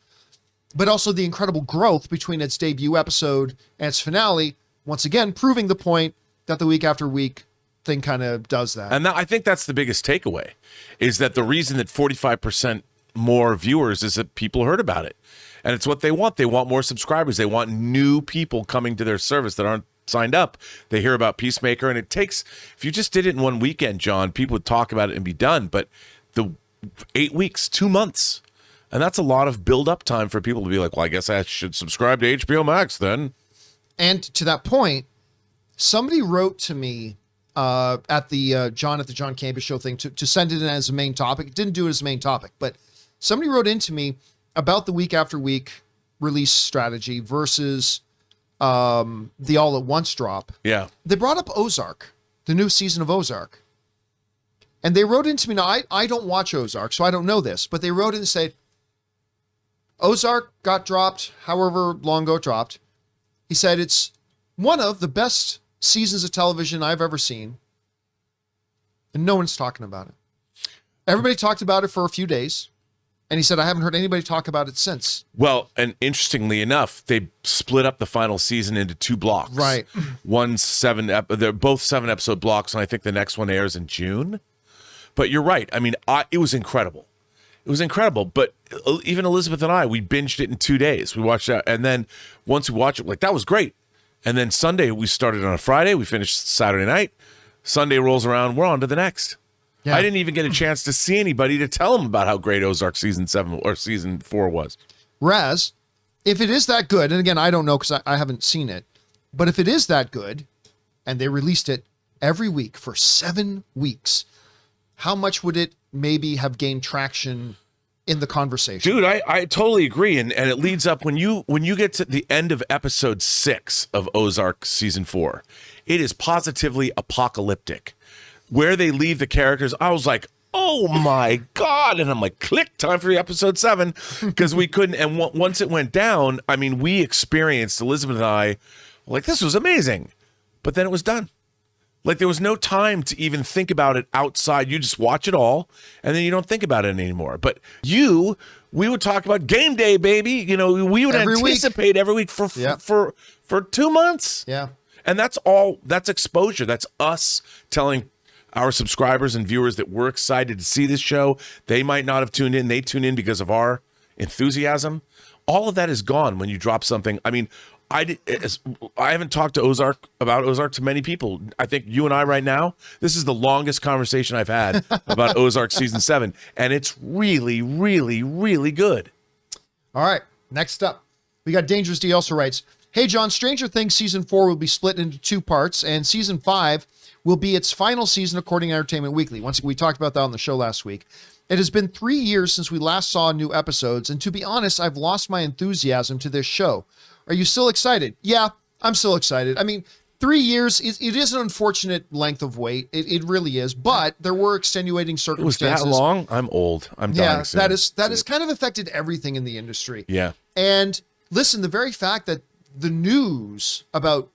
But also the incredible growth between its debut episode and its finale, once again, proving the point that the week after week thing kind of does that. And I think that's the biggest takeaway, is that the reason that 45% more viewers is that people heard about it. And it's what they want. They want more subscribers. They want new people coming to their service that aren't signed up. They hear about Peacemaker, and it takes, if you just did it in one weekend, John, people would talk about it and be done. But the 8 weeks, 2 months, and that's a lot of build-up time for people to be like, well, I guess I should subscribe to HBO Max then. And to that point, somebody wrote to me at the John Campea Show thing to send it in as a main topic. Didn't do it as a main topic, but somebody wrote into me about the week after week release strategy versus the all at once drop. Yeah. They brought up Ozark, the new season of Ozark. And they wrote into me. Now, I don't watch Ozark, so I don't know this, but they wrote in and said, Ozark got dropped, however long ago it dropped. He said, it's one of the best seasons of television I've ever seen. And no one's talking about it. Everybody talked about it for a few days. And he said, I haven't heard anybody talk about it since. Well, and interestingly enough, they split up the final season into 2 blocks. Right. They're both 7-episode blocks, and I think the next one airs in June. But you're right. I mean, it was incredible. It was incredible. But even Elizabeth and I, we binged it in 2 days. We watched that. And then once we watched it, like, that was great. And then Sunday, we started on a Friday. We finished Saturday night. Sunday rolls around. We're on to the next. Yeah. I didn't even get a chance to see anybody to tell them about how great Ozark season 7 or season 4 was. Raz, if it is that good, and again, I don't know because I haven't seen it, but if it is that good, and they released it every week for 7 weeks, how much would it maybe have gained traction in the conversation. Dude, I totally agree. And it leads up when you get to the end of episode 6 of Ozark season 4, it is positively apocalyptic. Where they leave the characters, I was like, oh my God. And I'm like, click, time for episode 7. Because we couldn't. And once it went down, I mean, we experienced, Elizabeth and I, like, this was amazing. But then it was done. Like, there was no time to even think about it outside. You just watch it all, and then you don't think about it anymore. But we would talk about game day, baby. You know, we would anticipate every week for 2 months. Yeah. And that's exposure. That's us telling our subscribers and viewers that we're excited to see this show. They might not have tuned in. They tune in because of our enthusiasm. All of that is gone when you drop something. I mean, I haven't talked about Ozark to many people. I think you and I right now, this is the longest conversation I've had about Ozark season 7, and it's really, really, really good. All right, next up, we got Dangerous D also writes, hey, John, Stranger Things season 4 will be split into 2 parts, and season 5 will be its final season according to Entertainment Weekly. Once we talked about that on the show last week. It has been 3 years since we last saw new episodes, and to be honest, I've lost my enthusiasm to this show. Are you still excited? Yeah, I'm still excited. I mean, 3 years, it is an unfortunate length of wait. It really is. But there were extenuating circumstances. Was that long? I'm old. I'm dying soon. That has kind of affected everything in the industry. Yeah. And listen, the very fact that the news about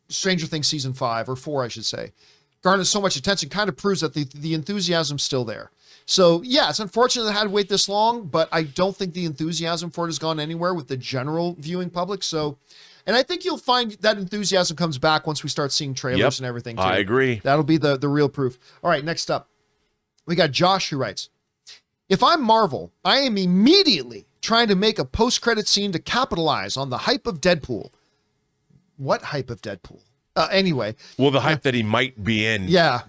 Stranger Things season 5 or 4, I should say, garnered so much attention kind of proves that the enthusiasm's still there. So, yeah, it's unfortunate that I had to wait this long, but I don't think the enthusiasm for it has gone anywhere with the general viewing public. So, and I think you'll find that enthusiasm comes back once we start seeing trailers and everything, too. I agree. That'll be the real proof. All right, next up, we got Josh who writes, if I'm Marvel, I am immediately trying to make a post-credit scene to capitalize on the hype of Deadpool. What hype of Deadpool? Anyway. Well, the hype that he might be in. Yeah.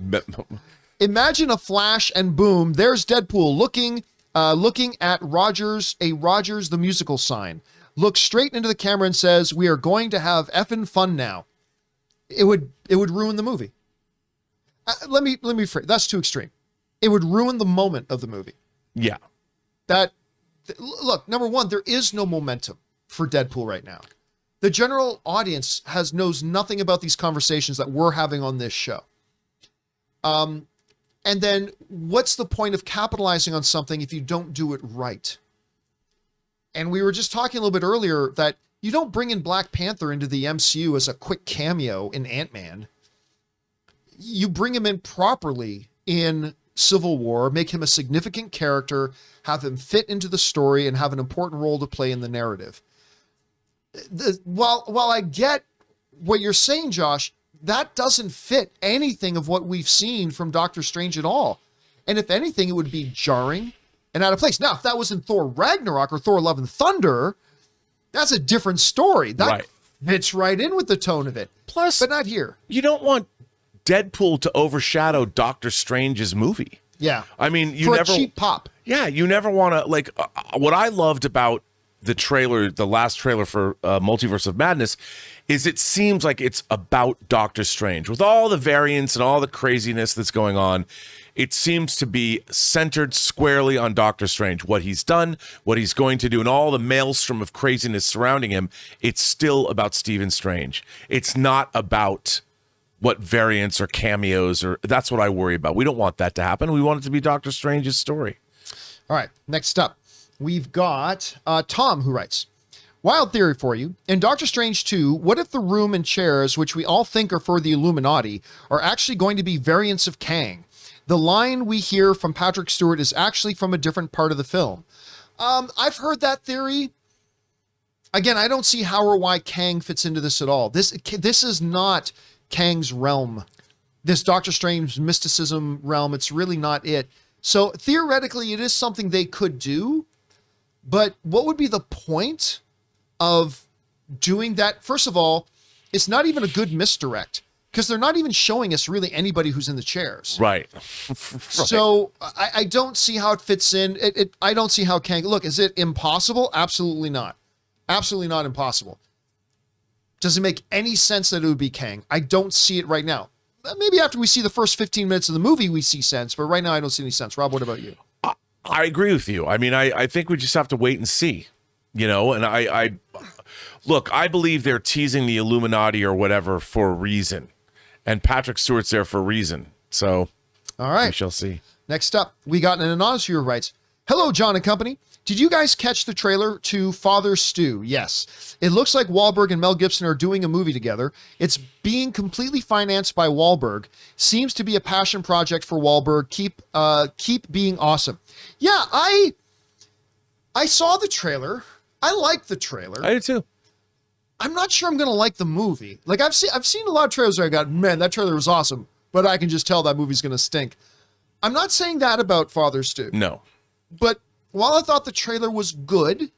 Imagine a flash and boom, there's Deadpool looking at Rogers the musical sign. Looks straight into the camera and says, we are going to have effing fun now. It would ruin the movie. Let me phrase, that's too extreme. It would ruin the moment of the movie. Yeah. Look, number one, there is no momentum for Deadpool right now. The general audience knows nothing about these conversations that we're having on this show. And then what's the point of capitalizing on something if you don't do it right? And we were just talking a little bit earlier that you don't bring in Black Panther into the MCU as a quick cameo in Ant-Man. You bring him in properly in Civil War, make him a significant character, have him fit into the story, and have an important role to play in the narrative. While I get what you're saying, Josh, that doesn't fit anything of what we've seen from Doctor Strange at all. And if anything, it would be jarring and out of place. Now, if that was in Thor Ragnarok or Thor Love and Thunder, that's a different story. That fits right in with the tone of it. Plus, but not here. You don't want Deadpool to overshadow Doctor Strange's movie. Yeah. I mean, a cheap pop. Yeah, you never want to, like, what I loved about the last trailer for Multiverse of Madness is it seems like it's about Doctor Strange. With all the variants and all the craziness that's going on, it seems to be centered squarely on Doctor Strange. What he's done, what he's going to do, and all the maelstrom of craziness surrounding him, it's still about Stephen Strange. It's not about what variants or cameos, or that's what I worry about. We don't want that to happen. We want it to be Doctor Strange's story. All right, next up, we've got Tom who writes, wild theory for you. In Doctor Strange 2, what if the room and chairs, which we all think are for the Illuminati, are actually going to be variants of Kang? The line we hear from Patrick Stewart is actually from a different part of the film. I've heard that theory. Again, I don't see how or why Kang fits into this at all. This is not Kang's realm. This Doctor Strange mysticism realm, it's really not it. So theoretically, it is something they could do, but what would be the point of doing that? First of all, it's not even a good misdirect because they're not even showing us really anybody who's in the chairs. Right. So I don't see how it fits in. I don't see how Kang, look, is it impossible? Absolutely not. Absolutely not impossible. Does it make any sense that it would be Kang? I don't see it right now. maybe after we see the first 15 minutes of the movie, we see sense. But right now, I don't see any sense. Rob, what about you? I agree with you. I mean, I think we just have to wait and see, and I look, I believe they're teasing the Illuminati or whatever for a reason. And Patrick Stewart's there for a reason. So, all right, we shall see. Next up, we got an anonymous viewer writes, "Hello, John and company. Did you guys catch the trailer to Father Stew? Yes. It looks like Wahlberg and Mel Gibson are doing a movie together. It's being completely financed by Wahlberg. Seems to be a passion project for Wahlberg. Keep being awesome." Yeah, I saw the trailer. I liked the trailer. I do too. I'm not sure I'm going to like the movie. Like I've seen a lot of trailers where I got, man, that trailer was awesome, but I can just tell that movie's going to stink. I'm not saying that about Father Stew. No. But while I thought the trailer was good,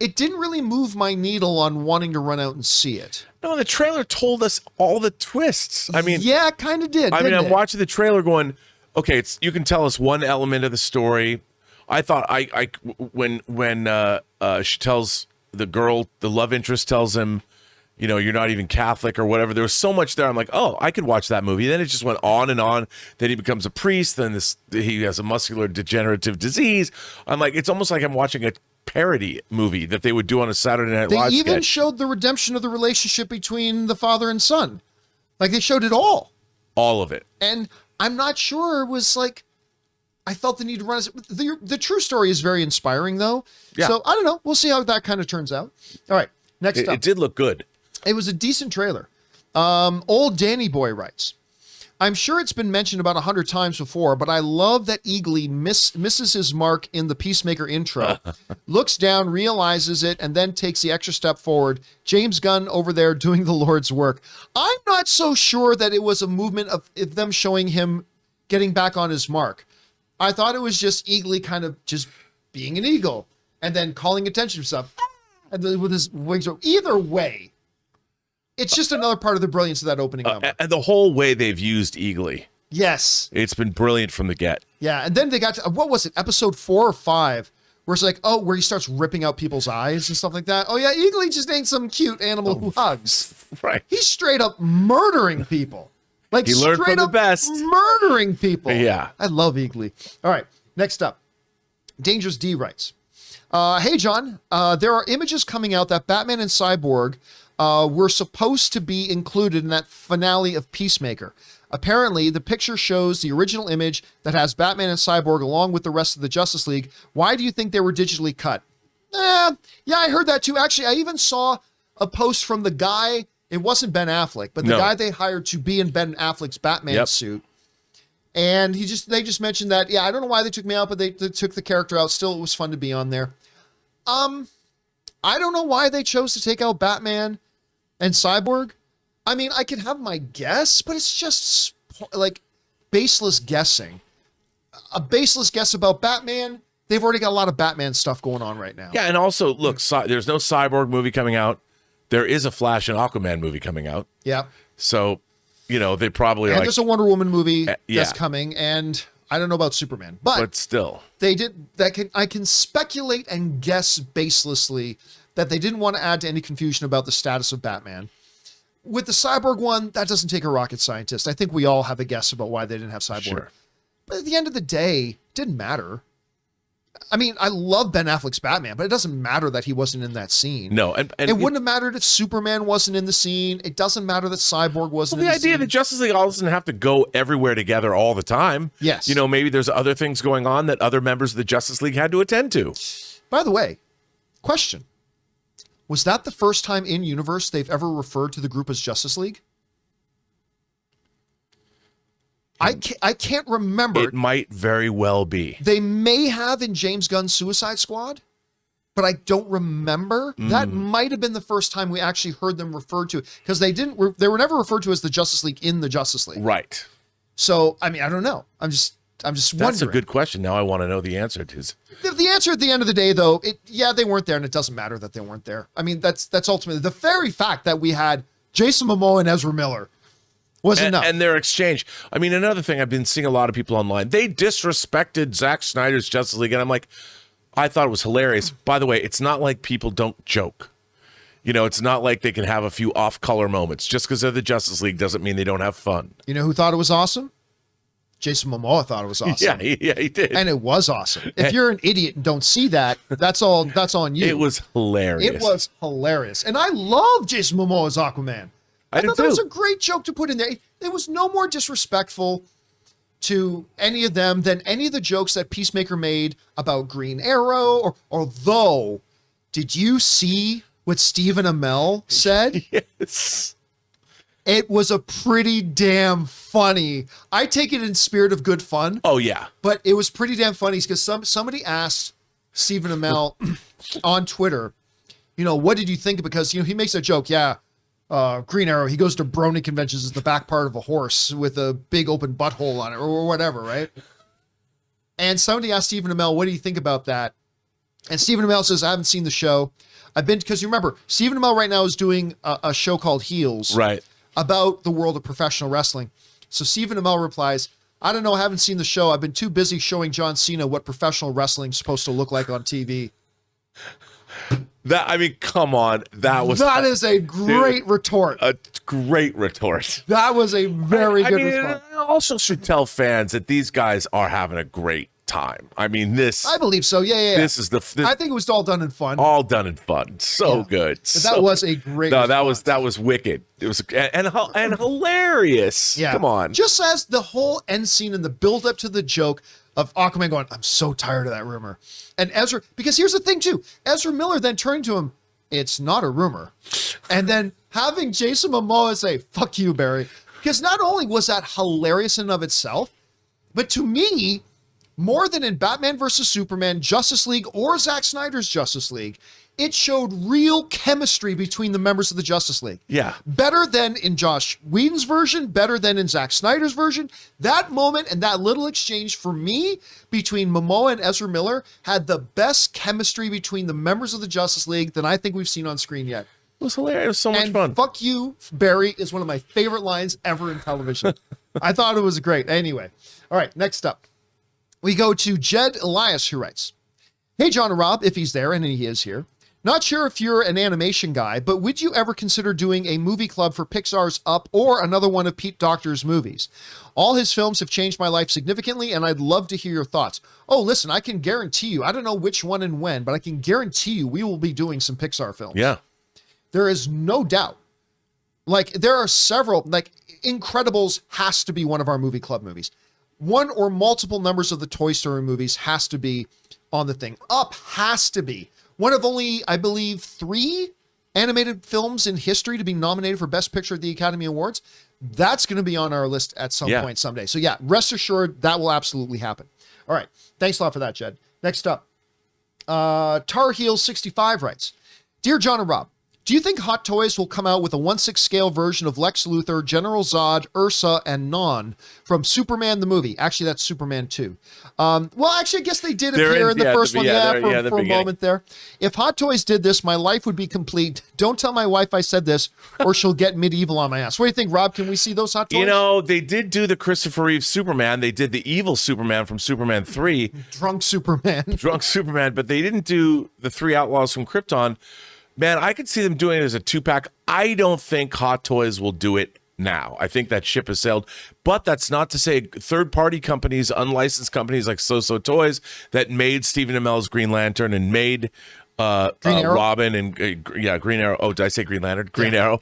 it didn't really move my needle on wanting to run out and see it. No, the trailer told us all the twists. I mean, yeah, it kind of did. I'm watching the trailer going, okay, you can tell us one element of the story. I thought when she tells the girl, the love interest tells him, you're not even Catholic or whatever. There was so much there. I'm like, oh, I could watch that movie. Then it just went on and on. Then he becomes a priest. Then he has a muscular degenerative disease. I'm like, it's almost like I'm watching a parody movie that they would do on a Saturday Night Live They even sketch. showed the redemption of the relationship between the father and son. Like they showed it all. All of it. And I'm not sure it was like, I felt the need to run. The true story is very inspiring though. Yeah. So I don't know. We'll see how that kind of turns out. All right. Next up. It did look good. It was a decent trailer. Old Danny Boy writes, "I'm sure it's been mentioned about 100 times before, but I love that Eagly misses his mark in the Peacemaker intro, looks down, realizes it, and then takes the extra step forward. James Gunn over there doing the Lord's work." I'm not so sure that it was a movement of them showing him getting back on his mark. I thought it was just Eagly kind of just being an eagle and then calling attention to himself and then with his wings. Either way, it's just another part of the brilliance of that opening number. And the whole way they've used Eagly. Yes. It's been brilliant from the get. Yeah. And then they got to, what was it, episode 4 or 5, where it's like, where he starts ripping out people's eyes and stuff like that. Oh, yeah, Eagly just ain't some cute animal who hugs. Right. He's straight up murdering people. Like, He learned straight from the up best. murdering people. Yeah. I love Eagly. All right. Next up, Dangerous D writes, "Hey, John, there are images coming out that Batman and Cyborg were supposed to be included in that finale of Peacemaker. Apparently, the picture shows the original image that has Batman and Cyborg along with the rest of the Justice League. Why do you think they were digitally cut?" Yeah, I heard that too. Actually, I even saw a post from the guy. It wasn't Ben Affleck, but the guy they hired to be in Ben Affleck's Batman suit. And they just mentioned that, I don't know why they took me out, but they took the character out. Still, it was fun to be on there. I don't know why they chose to take out Batman and Cyborg. I mean, I can have my guess, but it's just like baseless guessing. A baseless guess about Batman. They've already got a lot of Batman stuff going on right now. Yeah, and also, look, there's no Cyborg movie coming out. There is a Flash and Aquaman movie coming out. Yeah. So, they probably and there's a Wonder Woman movie yeah. that's coming, and I don't know about Superman, but still, they did that. I can speculate and guess baselessly that they didn't want to add to any confusion about the status of Batman. With the Cyborg one, that doesn't take a rocket scientist. I think we all have a guess about why they didn't have Cyborg. Sure. But at the end of the day, it didn't matter. I mean, I love Ben Affleck's Batman, but it doesn't matter that he wasn't in that scene. No, and it wouldn't have mattered if Superman wasn't in the scene. It doesn't matter that Cyborg wasn't in the scene. The idea that Justice League all doesn't have to go everywhere together all the time. Yes. Maybe there's other things going on that other members of the Justice League had to attend to. By the way, question. Was that the first time in universe they've ever referred to the group as Justice League? I can't remember. It might very well be. They may have in James Gunn's Suicide Squad, but I don't remember. That might have been the first time we actually heard them referred to, because they were never referred to as the Justice League in the Justice League. Right. So, I mean, I don't know. I'm just wondering. That's a good question. Now I want to know the answer to it. The answer at the end of the day, though, they weren't there, and it doesn't matter that they weren't there. I mean, that's ultimately the very fact that we had Jason Momoa and Ezra Miller was enough. And their exchange. I mean, another thing, I've been seeing a lot of people online, they disrespected Zack Snyder's Justice League, and I'm like, I thought it was hilarious. By the way, it's not like people don't joke. You know, it's not like they can have a few off-color moments. Just because they're the Justice League doesn't mean they don't have fun. You know who thought it was awesome? Jason Momoa thought it was awesome. Yeah, he did. And it was awesome. If you're an idiot and don't see that, that's on you. It was hilarious. It was hilarious. And I love Jason Momoa's Aquaman. I thought that was a great joke to put in there. It was no more disrespectful to any of them than any of the jokes that Peacemaker made about Green Arrow. Although, did you see what Stephen Amell said? Yes. It was a pretty damn funny. I take it in spirit of good fun. Oh, yeah. But it was pretty damn funny because somebody asked Stephen Amell on Twitter, what did you think? Because, he makes a joke. Yeah. Green Arrow, he goes to brony conventions as the back part of a horse with a big open butthole on it or whatever, right? And somebody asked Stephen Amell, what do you think about that? And Stephen Amell says, I haven't seen the show. Because you remember, Stephen Amell right now is doing a show called Heels. Right. About the world of professional wrestling. So Stephen Amell replies, I don't know, I haven't seen the show. I've been too busy showing John Cena what professional wrestling is supposed to look like on TV. Come on. That is a great retort. A great retort. That was a very good response. I also should tell fans that these guys are having a great time. I believe so. Yeah. This is I think it was all done in fun. All done in fun. So good. That was a great response. that was wicked. It was and hilarious. Yeah. Come on. Just as the whole end scene and the build up to the joke of Aquaman going, I'm so tired of that rumor. And Ezra, because here's the thing too, Ezra Miller then turned to him, it's not a rumor. And then having Jason Momoa say, fuck you, Barry. Because not only was that hilarious in and of itself, but to me, more than in Batman versus Superman, Justice League, or Zack Snyder's Justice League, it showed real chemistry between the members of the Justice League. Yeah. Better than in Josh Whedon's version, better than in Zack Snyder's version. That moment and that little exchange for me between Momoa and Ezra Miller had the best chemistry between the members of the Justice League than I think we've seen on screen yet. It was hilarious. It was so much fun. Fuck you, Barry is one of my favorite lines ever in television. I thought it was great. Anyway. All right, next up. We go to Jed Elias, who writes, hey, John and Rob, if he's there, and he is here. Not sure if you're an animation guy, but would you ever consider doing a movie club for Pixar's Up or another one of Pete Docter's movies? All his films have changed my life significantly, and I'd love to hear your thoughts. Oh, listen, I can guarantee you, I don't know which one and when, but I can guarantee you we will be doing some Pixar films. Yeah. There is no doubt. Like, there are several, like, Incredibles has to be one of our movie club movies. One or multiple numbers of the Toy Story movies has to be on the thing. Up has to be. One of only, I believe, 3 animated films in history to be nominated for Best Picture at the Academy Awards. That's going to be on our list at some point someday. So yeah, rest assured that will absolutely happen. All right. Thanks a lot for that, Jed. Next up, Tar Heel 65 writes, Dear John and Rob, do you think Hot Toys will come out with a 1/6 scale version of Lex Luthor, General Zod, Ursa, and Non from Superman the movie? Actually, that's Superman 2. Well, actually, I guess they did appear in the first one, for a moment there. If Hot Toys did this, my life would be complete. Don't tell my wife I said this, or she'll get medieval on my ass. What do you think, Rob? Can we see those Hot Toys? You know, they did do the Christopher Reeve Superman. They did the evil Superman from Superman 3. Drunk Superman, but they didn't do the 3 Outlaws from Krypton. Man, I could see them doing it as a 2-pack. I don't think Hot Toys will do it now. I think that ship has sailed. But that's not to say third-party companies, unlicensed companies like So Toys that made Stephen Amell's Green Lantern and made Robin and Green Arrow. Oh, did I say Green Lantern? Green Arrow.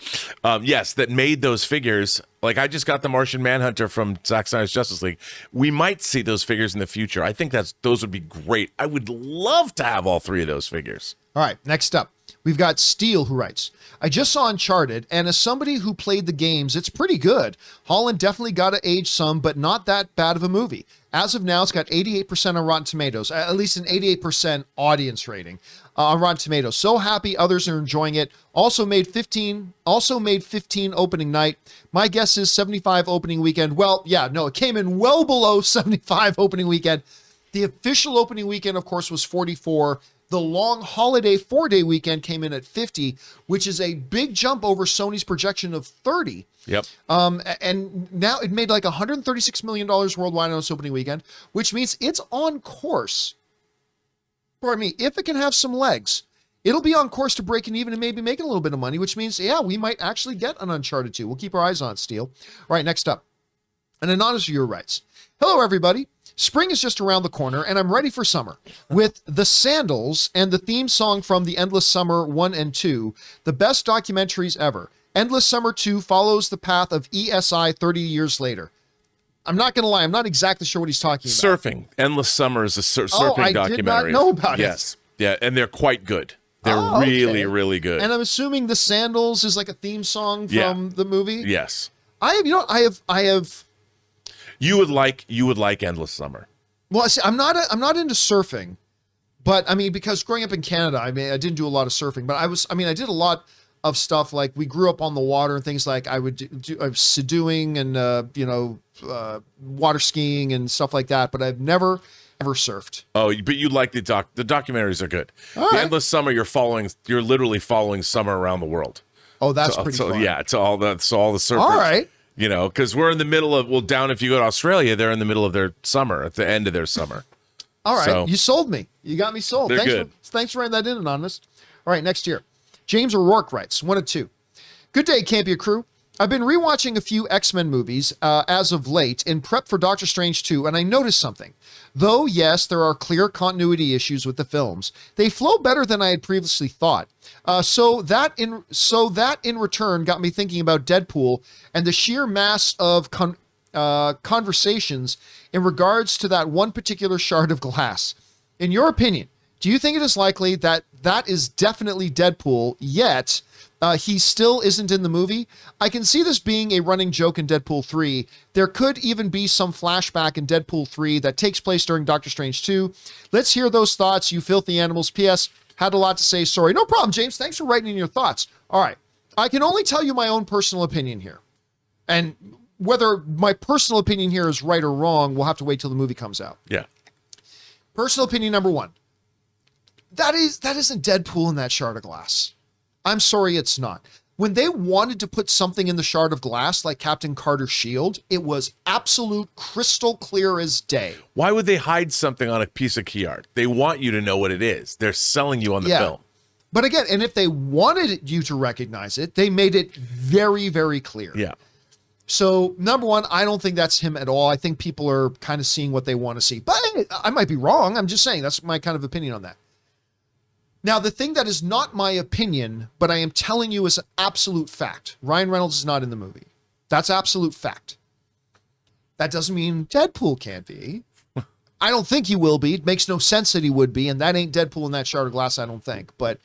Yes, that made those figures. Like, I just got the Martian Manhunter from Zack Snyder's Justice League. We might see those figures in the future. I think those would be great. I would love to have all 3 of those figures. All right, next up. We've got Steele, who writes, I just saw Uncharted, and as somebody who played the games, it's pretty good. Holland definitely got to age some, but not that bad of a movie. As of now, it's got 88% on Rotten Tomatoes, at least an 88% audience rating on Rotten Tomatoes. So happy others are enjoying it. Also made 15 opening night. My guess is 75 opening weekend. Well, yeah, no, it came in well below 75 opening weekend. The official opening weekend, of course, was 44. The long holiday 4-day weekend came in at 50, which is a big jump over Sony's projection of 30. Yep. And now it made like $136 million worldwide on its opening weekend, which means it's on course. Pardon me, if it can have some legs, It'll be on course to breaking even and maybe making a little bit of money, which means, yeah, we might actually get an Uncharted 2. We'll keep our eyes on it, Steel. All right, next up. An anonymous viewer writes, hello, everybody. Spring is just around the corner, and I'm ready for summer. With The Sandals and the theme song from The Endless Summer 1 and 2, the best documentaries ever. Endless Summer 2 follows the path of ESI 30 years later. I'm not going to lie, I'm not exactly sure what he's talking about. Surfing. Endless Summer is a surfing documentary. I did not know about it. Yes. Yeah, and they're quite good. They're really, really good. And I'm assuming The Sandals is like a theme song from the movie? Yes. I have You would like Endless Summer. Well, see, I'm not into surfing, but I mean, because growing up in Canada, I mean, I didn't do a lot of surfing, but I did a lot of stuff. Like we grew up on the water and things like I was doing and, water skiing and stuff like that, but I've never ever surfed. Oh, but you like the documentaries are good. All the right. Endless Summer, you're literally following summer around the world. Oh, that's pretty fun. Yeah, it's all the surfers. All right. Because we're in the middle of, down if you go to Australia, they're in the middle of their summer, at the end of their summer. All right. So, you sold me. You got me sold. They're good. Thanks for writing that in, Anonymous. All right, next year. James O'Rourke writes, 1 of 2. Good day, Campea crew. I've been rewatching a few X-Men movies as of late in prep for Doctor Strange 2, and I noticed something. Though, yes, there are clear continuity issues with the films, they flow better than I had previously thought. So that in return got me thinking about Deadpool and the sheer mass of conversations in regards to that one particular shard of glass. In your opinion, do you think it is likely that is definitely Deadpool, yet he still isn't in the movie? I can see this being a running joke in Deadpool 3. There could even be some flashback in Deadpool 3 that takes place during Doctor Strange 2. Let's hear those thoughts, you filthy animals. P.S. Had a lot to say. Sorry. No problem, James. Thanks for writing in your thoughts. All right. I can only tell you my own personal opinion here. And whether my personal opinion here is right or wrong, we'll have to wait till the movie comes out. Yeah. Personal opinion number 1. That isn't Deadpool in that shard of glass. I'm sorry, it's not. When they wanted to put something in the shard of glass, like Captain Carter's shield, it was absolute crystal clear as day. Why would they hide something on a piece of key art? They want you to know what it is. They're selling you on the film. But again, and if they wanted you to recognize it, they made it very, very clear. Yeah. So, number 1, I don't think that's him at all. I think people are kind of seeing what they want to see. But I might be wrong. I'm just saying that's my kind of opinion on that. Now, the thing that is not my opinion, but I am telling you is an absolute fact. Ryan Reynolds is not in the movie. That's absolute fact. That doesn't mean Deadpool can't be. I don't think he will be. It makes no sense that he would be, and that ain't Deadpool in that shard of glass, I don't think. But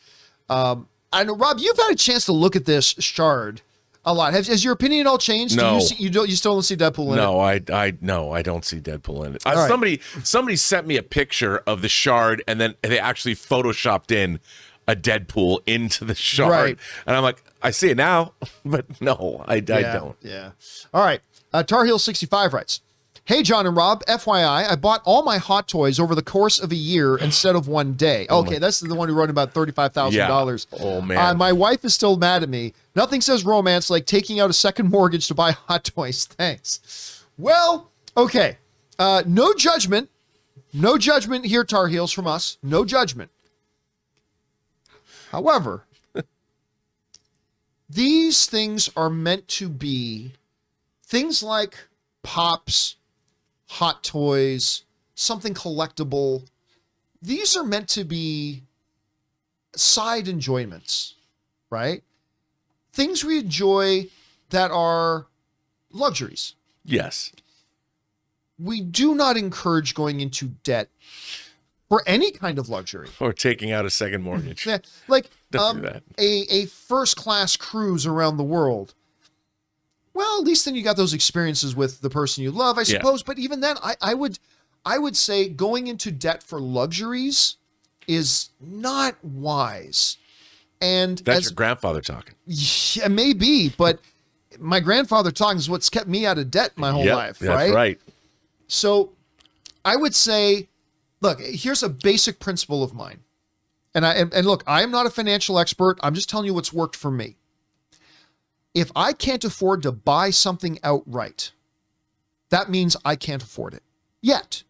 I know, Rob, you've had a chance to look at this shard a lot. Has your opinion at all changed? No. You still don't see Deadpool in it? No, I don't see Deadpool in it. Right. Somebody sent me a picture of the shard, and then they actually photoshopped in a Deadpool into the shard. Right. And I'm like, I see it now, but no, I don't. Yeah. All right. Tar Heel 65 writes, hey, John and Rob, FYI, I bought all my Hot Toys over the course of a year instead of one day. Okay, that's the one who wrote about $35,000. Yeah. Oh, man. My wife is still mad at me. Nothing says romance like taking out a second mortgage to buy Hot Toys. Thanks. Well, okay. No judgment. No judgment here, Tar Heels, from us. No judgment. However, these things are meant to be things like Pops, Hot Toys, something collectible. These are meant to be side enjoyments, right? Things we enjoy that are luxuries. Yes. We do not encourage going into debt for any kind of luxury. Or taking out a second mortgage. Yeah, like Don't do that. a first-class cruise around the world. Well, at least then you got those experiences with the person you love, I suppose. Yeah. But even then, I would say going into debt for luxuries is not wise. And that's your grandfather talking. Yeah, maybe, but my grandfather talking is what's kept me out of debt my whole life, right? That's right. So I would say, look, here's a basic principle of mine. And look, I am not a financial expert. I'm just telling you what's worked for me. If I can't afford to buy something outright, that means I can't afford it yet.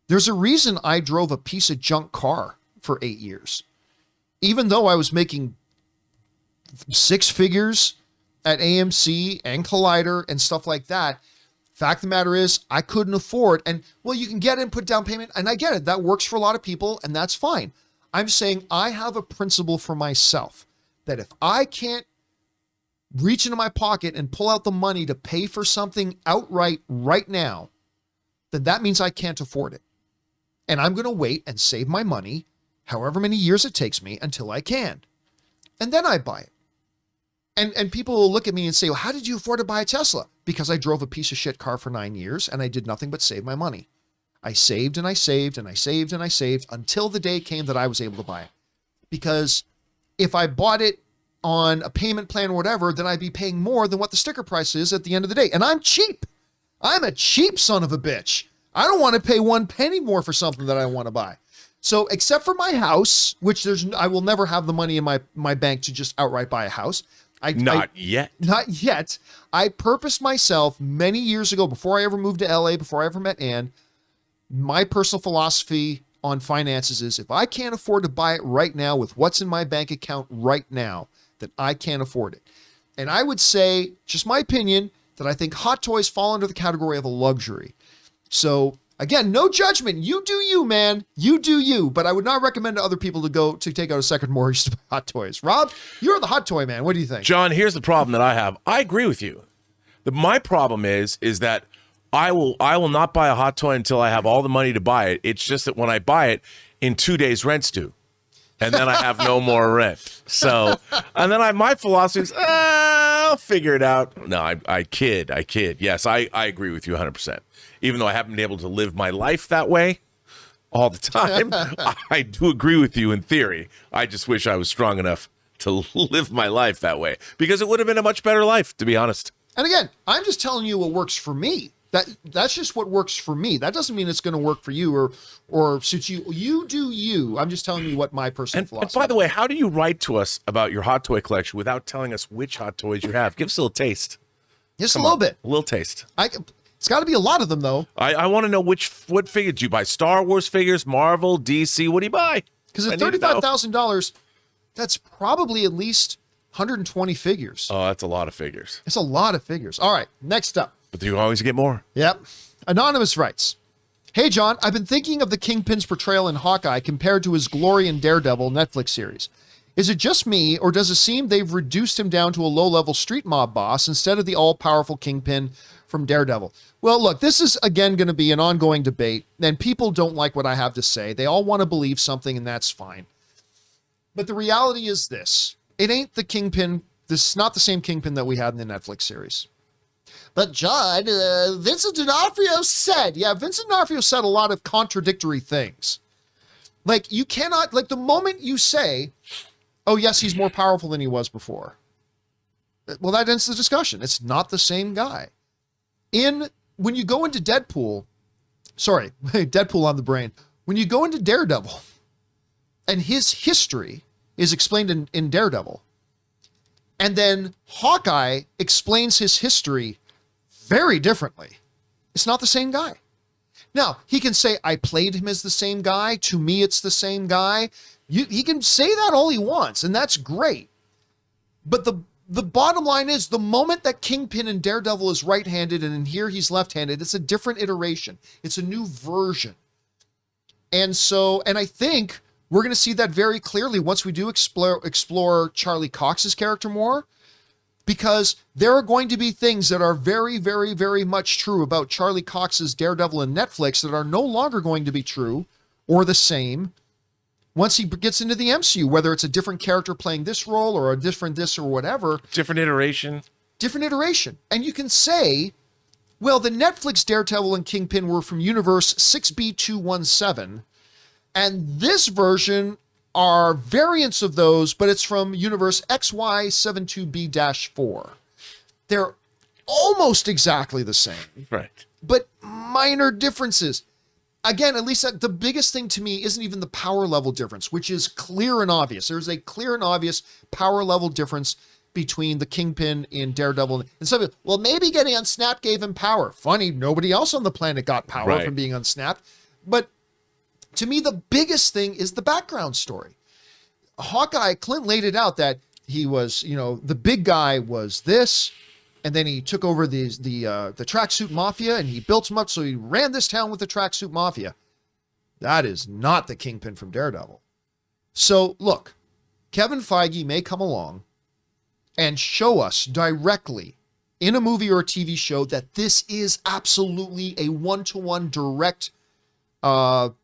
There's a reason I drove a piece of junk car for 8 years. even though I was making six figures at AMC and Collider and stuff like that, fact of the matter is I couldn't afford, and well, you can get it and put down payment, and I get it. That works for a lot of people, and that's fine. I'm saying I have a principle for myself that if I can't reach into my pocket and pull out the money to pay for something outright right now, then that means I can't afford it. And I'm going to wait and save my money, however many years it takes me, until I can. And then I buy it. And people will look at me and say, well, how did you afford to buy a Tesla? Because I drove a piece of shit car for 9 years and I did nothing but save my money. I saved and I saved and I saved and I saved until the day came that I was able to buy it. Because if I bought it on a payment plan or whatever, then I'd be paying more than what the sticker price is at the end of the day. And I'm cheap. I'm a cheap son of a bitch. I don't want to pay 1 penny more for something that I want to buy. So except for my house, which I will never have the money in my bank to just outright buy a house. Not yet. Not yet. I purposed myself many years ago, before I ever moved to LA, before I ever met Ann, my personal philosophy on finances is if I can't afford to buy it right now with what's in my bank account right now, then I can't afford it. And I would say, just my opinion, that I think hot toys fall under the category of a luxury. So again, no judgment. You do you, man. You do you. But I would not recommend to other people to take out a second mortgage to buy hot toys. Rob, you're the hot toy man. What do you think? John, here's the problem that I have. I agree with you. My problem is that I will not buy a hot toy until I have all the money to buy it. It's just that when I buy it, in 2 days rent's due. And then I have no more rent. So, and then my philosophy is, I'll figure it out. No, I kid. Yes, I agree with you 100%. Even though I haven't been able to live my life that way all the time, I do agree with you in theory. I just wish I was strong enough to live my life that way, because it would have been a much better life, to be honest. And again, I'm just telling you what works for me. That's just what works for me. That doesn't mean it's going to work for you or suit you. You do you. I'm just telling you what my personal philosophy is. And by the way, how do you write to us about your hot toy collection without telling us which hot toys you have? Give us a little taste. Just a little bit. A little taste. It's got to be a lot of them, though. I want to know what figure do you buy? Star Wars figures, Marvel, DC? What do you buy? Because at $35,000, that's probably at least 120 figures. Oh, that's a lot of figures. It's a lot of figures. All right, next up. But you always get more. Yep. Anonymous writes, hey, John, I've been thinking of the Kingpin's portrayal in Hawkeye compared to his glory in Daredevil Netflix series. Is it just me, or does it seem they've reduced him down to a low-level street mob boss instead of the all-powerful Kingpin from Daredevil? Well, look, this is, again, going to be an ongoing debate, and people don't like what I have to say. They all want to believe something, and that's fine. But the reality is this. It ain't the Kingpin. This is not the same Kingpin that we had in the Netflix series. But John, Vincent D'Onofrio said, Vincent D'Onofrio said a lot of contradictory things. Like, you cannot, like, the moment you say, oh, yes, he's more powerful than he was before, well, that ends the discussion. It's not the same guy. When you go into Deadpool on the brain, when you go into Daredevil, and his history is explained in Daredevil, and then Hawkeye explains his history very differently, it's not the same guy. Now, he can say, I played him as the same guy. To me, it's the same guy. He can say that all he wants, and that's great. But the bottom line is, the moment that Kingpin in Daredevil is right-handed and in here he's left-handed, it's a different iteration. It's a new version. And I think we're going to see that very clearly once we do explore Charlie Cox's character more, because there are going to be things that are very, very, very much true about Charlie Cox's Daredevil in Netflix that are no longer going to be true or the same once he gets into the MCU, whether it's a different character playing this role or a different this or whatever. Different iteration. And you can say, well, the Netflix Daredevil and Kingpin were from Universe 6B217, and this version are variants of those, but it's from Universe XY72B-4. They're almost exactly the same. Right. But minor differences. Again, at least the biggest thing to me isn't even the power level difference, which is clear and obvious. There's a clear and obvious power level difference between the Kingpin in Daredevil. And some people, well, maybe getting unsnapped gave him power. Funny, nobody else on the planet got power from being unsnapped. But to me, the biggest thing is the background story. Hawkeye, Clint laid it out that he was, the big guy was this, and then he took over the tracksuit mafia and he built him up. So he ran this town with the tracksuit mafia. That is not the Kingpin from Daredevil. So look, Kevin Feige may come along and show us directly in a movie or a TV show that this is absolutely a one-to-one direct, the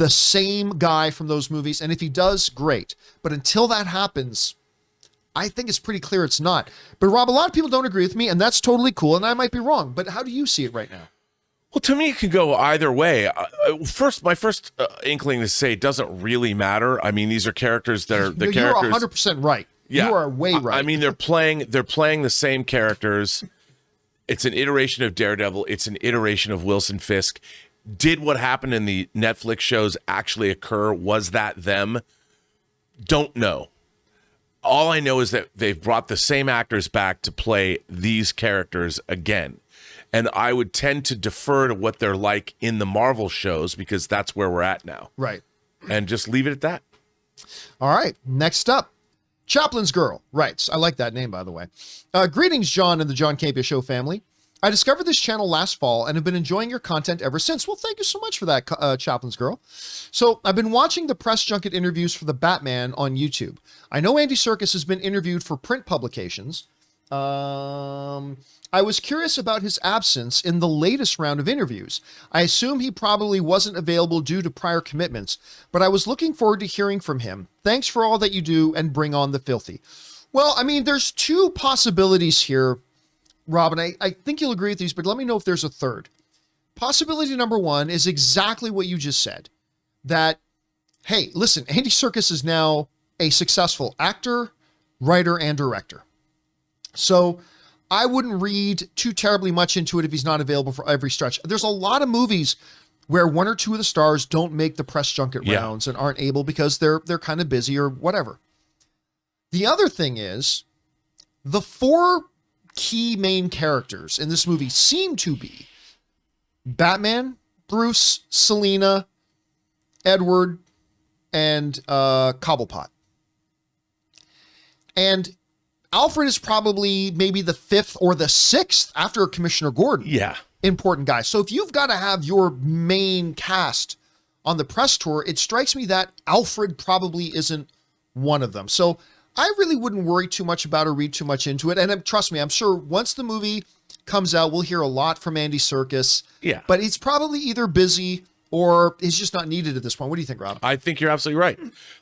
same guy from those movies. And if he does, great. But until that happens, I think it's pretty clear it's not. But Rob, a lot of people don't agree with me, and that's totally cool. And I might be wrong, but how do you see it right now? Well, to me, it can go either way. My first inkling to say it doesn't really matter. I mean, these are characters that are the characters. You're 100% right. Yeah, you are way right. I mean, they're playing the same characters. It's an iteration of Daredevil. It's an iteration of Wilson Fisk. Did what happened in the Netflix shows actually occur? Was that them? Don't know. All I know is that they've brought the same actors back to play these characters again. And I would tend to defer to what they're like in the Marvel shows because that's where we're at now. Right. And just leave it at that. All right. Next up, Chaplin's Girl writes, I like that name, by the way. Greetings, John and the John Campea Show family. I discovered this channel last fall and have been enjoying your content ever since. Well, thank you so much for that, Chaplin's Girl. So I've been watching the press junket interviews for the Batman on YouTube. I know Andy Serkis has been interviewed for print publications. I was curious about his absence in the latest round of interviews. I assume he probably wasn't available due to prior commitments, but I was looking forward to hearing from him. Thanks for all that you do and bring on the filthy. Well, I mean, there's two possibilities here, Rob, and I think you'll agree with these, but let me know if there's a third. Possibility number one is exactly what you just said. That, hey, listen, Andy Serkis is now a successful actor, writer, and director. So I wouldn't read too terribly much into it if he's not available for every stretch. There's a lot of movies where one or two of the stars don't make the press junket rounds and aren't able because they're kind of busy or whatever. The other thing is the four key main characters in this movie seem to be Batman, Bruce, Selina, Edward, and Cobblepot. And Alfred is probably maybe the fifth or the sixth after Commissioner Gordon. Yeah. Important guy. So if you've got to have your main cast on the press tour, it strikes me that Alfred probably isn't one of them. So I really wouldn't worry too much about or read too much into it. And trust me, I'm sure once the movie comes out, we'll hear a lot from Andy Serkis. Yeah. But he's probably either busy or he's just not needed at this point. What do you think, Rob? I think you're absolutely right.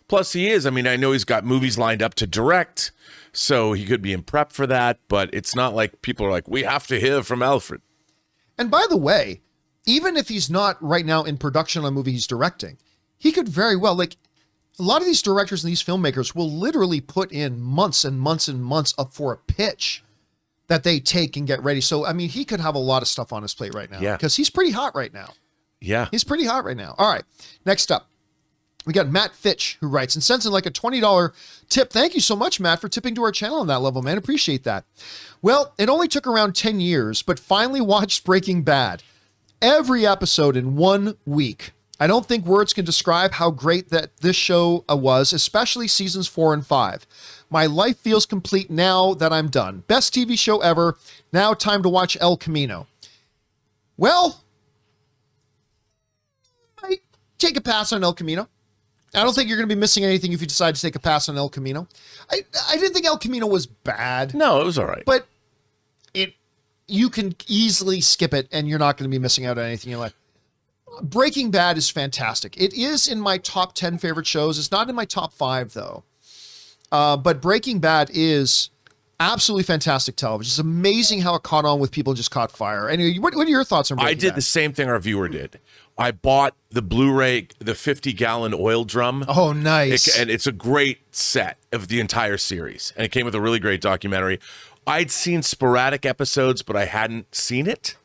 Plus, he is. I mean, I know he's got movies lined up to direct, so he could be in prep for that. But it's not like people are like, we have to hear from Alfred. And by the way, even if he's not right now in production on a movie he's directing, he could very well, like, a lot of these directors and these filmmakers will literally put in months and months and months up for a pitch that they take and get ready. So, I mean, he could have a lot of stuff on his plate right now. Yeah. Because he's pretty hot right now. Yeah. He's pretty hot right now. All right. Next up, we got Matt Fitch, who writes and sends in like a $20 tip. Thank you so much, Matt, for tipping to our channel on that level, man. Appreciate that. Well, it only took around 10 years, but finally watched Breaking Bad. Every episode in 1 week. I don't think words can describe how great that this show was, especially seasons 4 and 5. My life feels complete now that I'm done. Best TV show ever. Now time to watch El Camino. Well, I take a pass on El Camino. I don't think you're going to be missing anything if you decide to take a pass on El Camino. I didn't think El Camino was bad. No, it was all right. But you can easily skip it and you're not going to be missing out on anything you like. Breaking Bad is fantastic. It is in my top 10 favorite shows. It's not in my top 5 though. But Breaking Bad is absolutely fantastic television. It's amazing how it caught on with people and just caught fire. Anyway, what are your thoughts on Breaking Bad? I did the same thing our viewer did. I bought the Blu-ray, the 50-gallon oil drum. Oh, nice. And it's a great set of the entire series. And it came with a really great documentary. I'd seen sporadic episodes, but I hadn't seen it,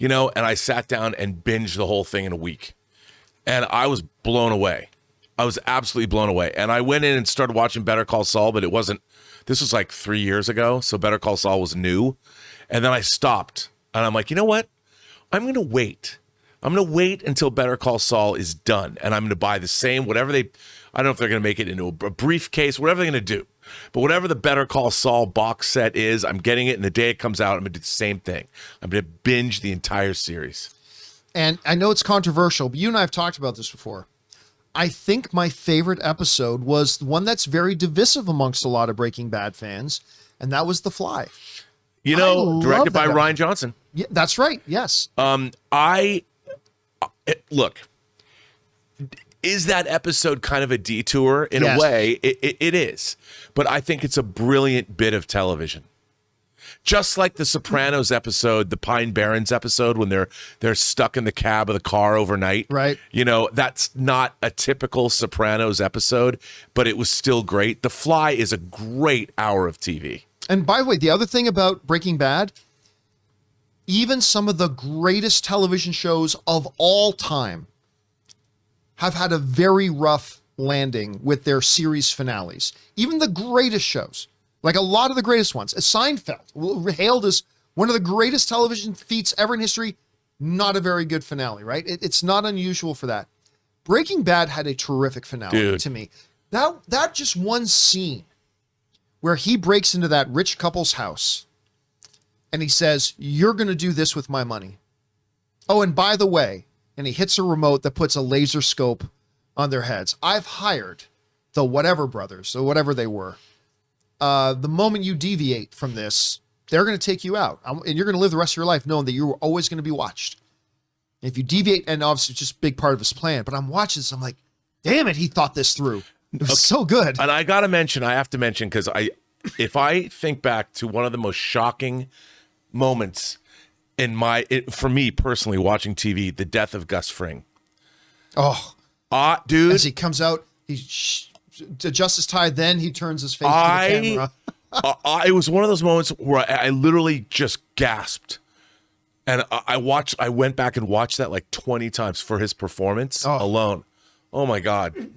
and I sat down and binged the whole thing in a week. And I was blown away. I was absolutely blown away. And I went in and started watching Better Call Saul, but this was like 3 years ago. So Better Call Saul was new. And then I stopped and I'm like, you know what? I'm going to wait. I'm going to wait until Better Call Saul is done. And I'm going to buy the same, whatever I don't know if they're going to make it into a briefcase, whatever they're going to do. But whatever the Better Call Saul box set is, I'm getting it, and the day it comes out, I'm going to do the same thing. I'm going to binge the entire series. And I know it's controversial, but you and I have talked about this before. I think my favorite episode was the one that's very divisive amongst a lot of Breaking Bad fans, and that was The Fly. You know, directed by Rian Johnson. Yeah, that's right. Yes. Look, is that episode kind of a detour? In Yes. a way, it is. But I think it's a brilliant bit of television. Just like the Sopranos episode, the Pine Barrens episode, when they're stuck in the cab of the car overnight. Right. You know, that's not a typical Sopranos episode, but it was still great. The Fly is a great hour of TV. And by the way, the other thing about Breaking Bad, even some of the greatest television shows of all time have had a very rough landing with their series finales. Even the greatest shows, like a lot of the greatest ones, Seinfeld, hailed as one of the greatest television feats ever in history, not a very good finale, right? It's not unusual for that. Breaking Bad had a terrific finale to me. That just one scene where he breaks into that rich couple's house and he says, "You're going to do this with my money. Oh, and by the way," and he hits a remote that puts a laser scope on their heads. "I've hired the whatever brothers, or whatever they were. The moment you deviate from this, they're going to take you out. And you're going to live the rest of your life knowing that you're always going to be watched. If you deviate," and obviously it's just a big part of his plan, but I'm watching this, I'm like, damn it, he thought this through. It was so good. And I have to mention, because if I think back to one of the most shocking moments for me personally watching TV, the death of Gus Fring. Oh, dude. As he comes out, he adjusts his tie, then he turns his face to the camera. It was one of those moments where I literally just gasped. And I went back and watched that like 20 times for his performance alone. Oh my God.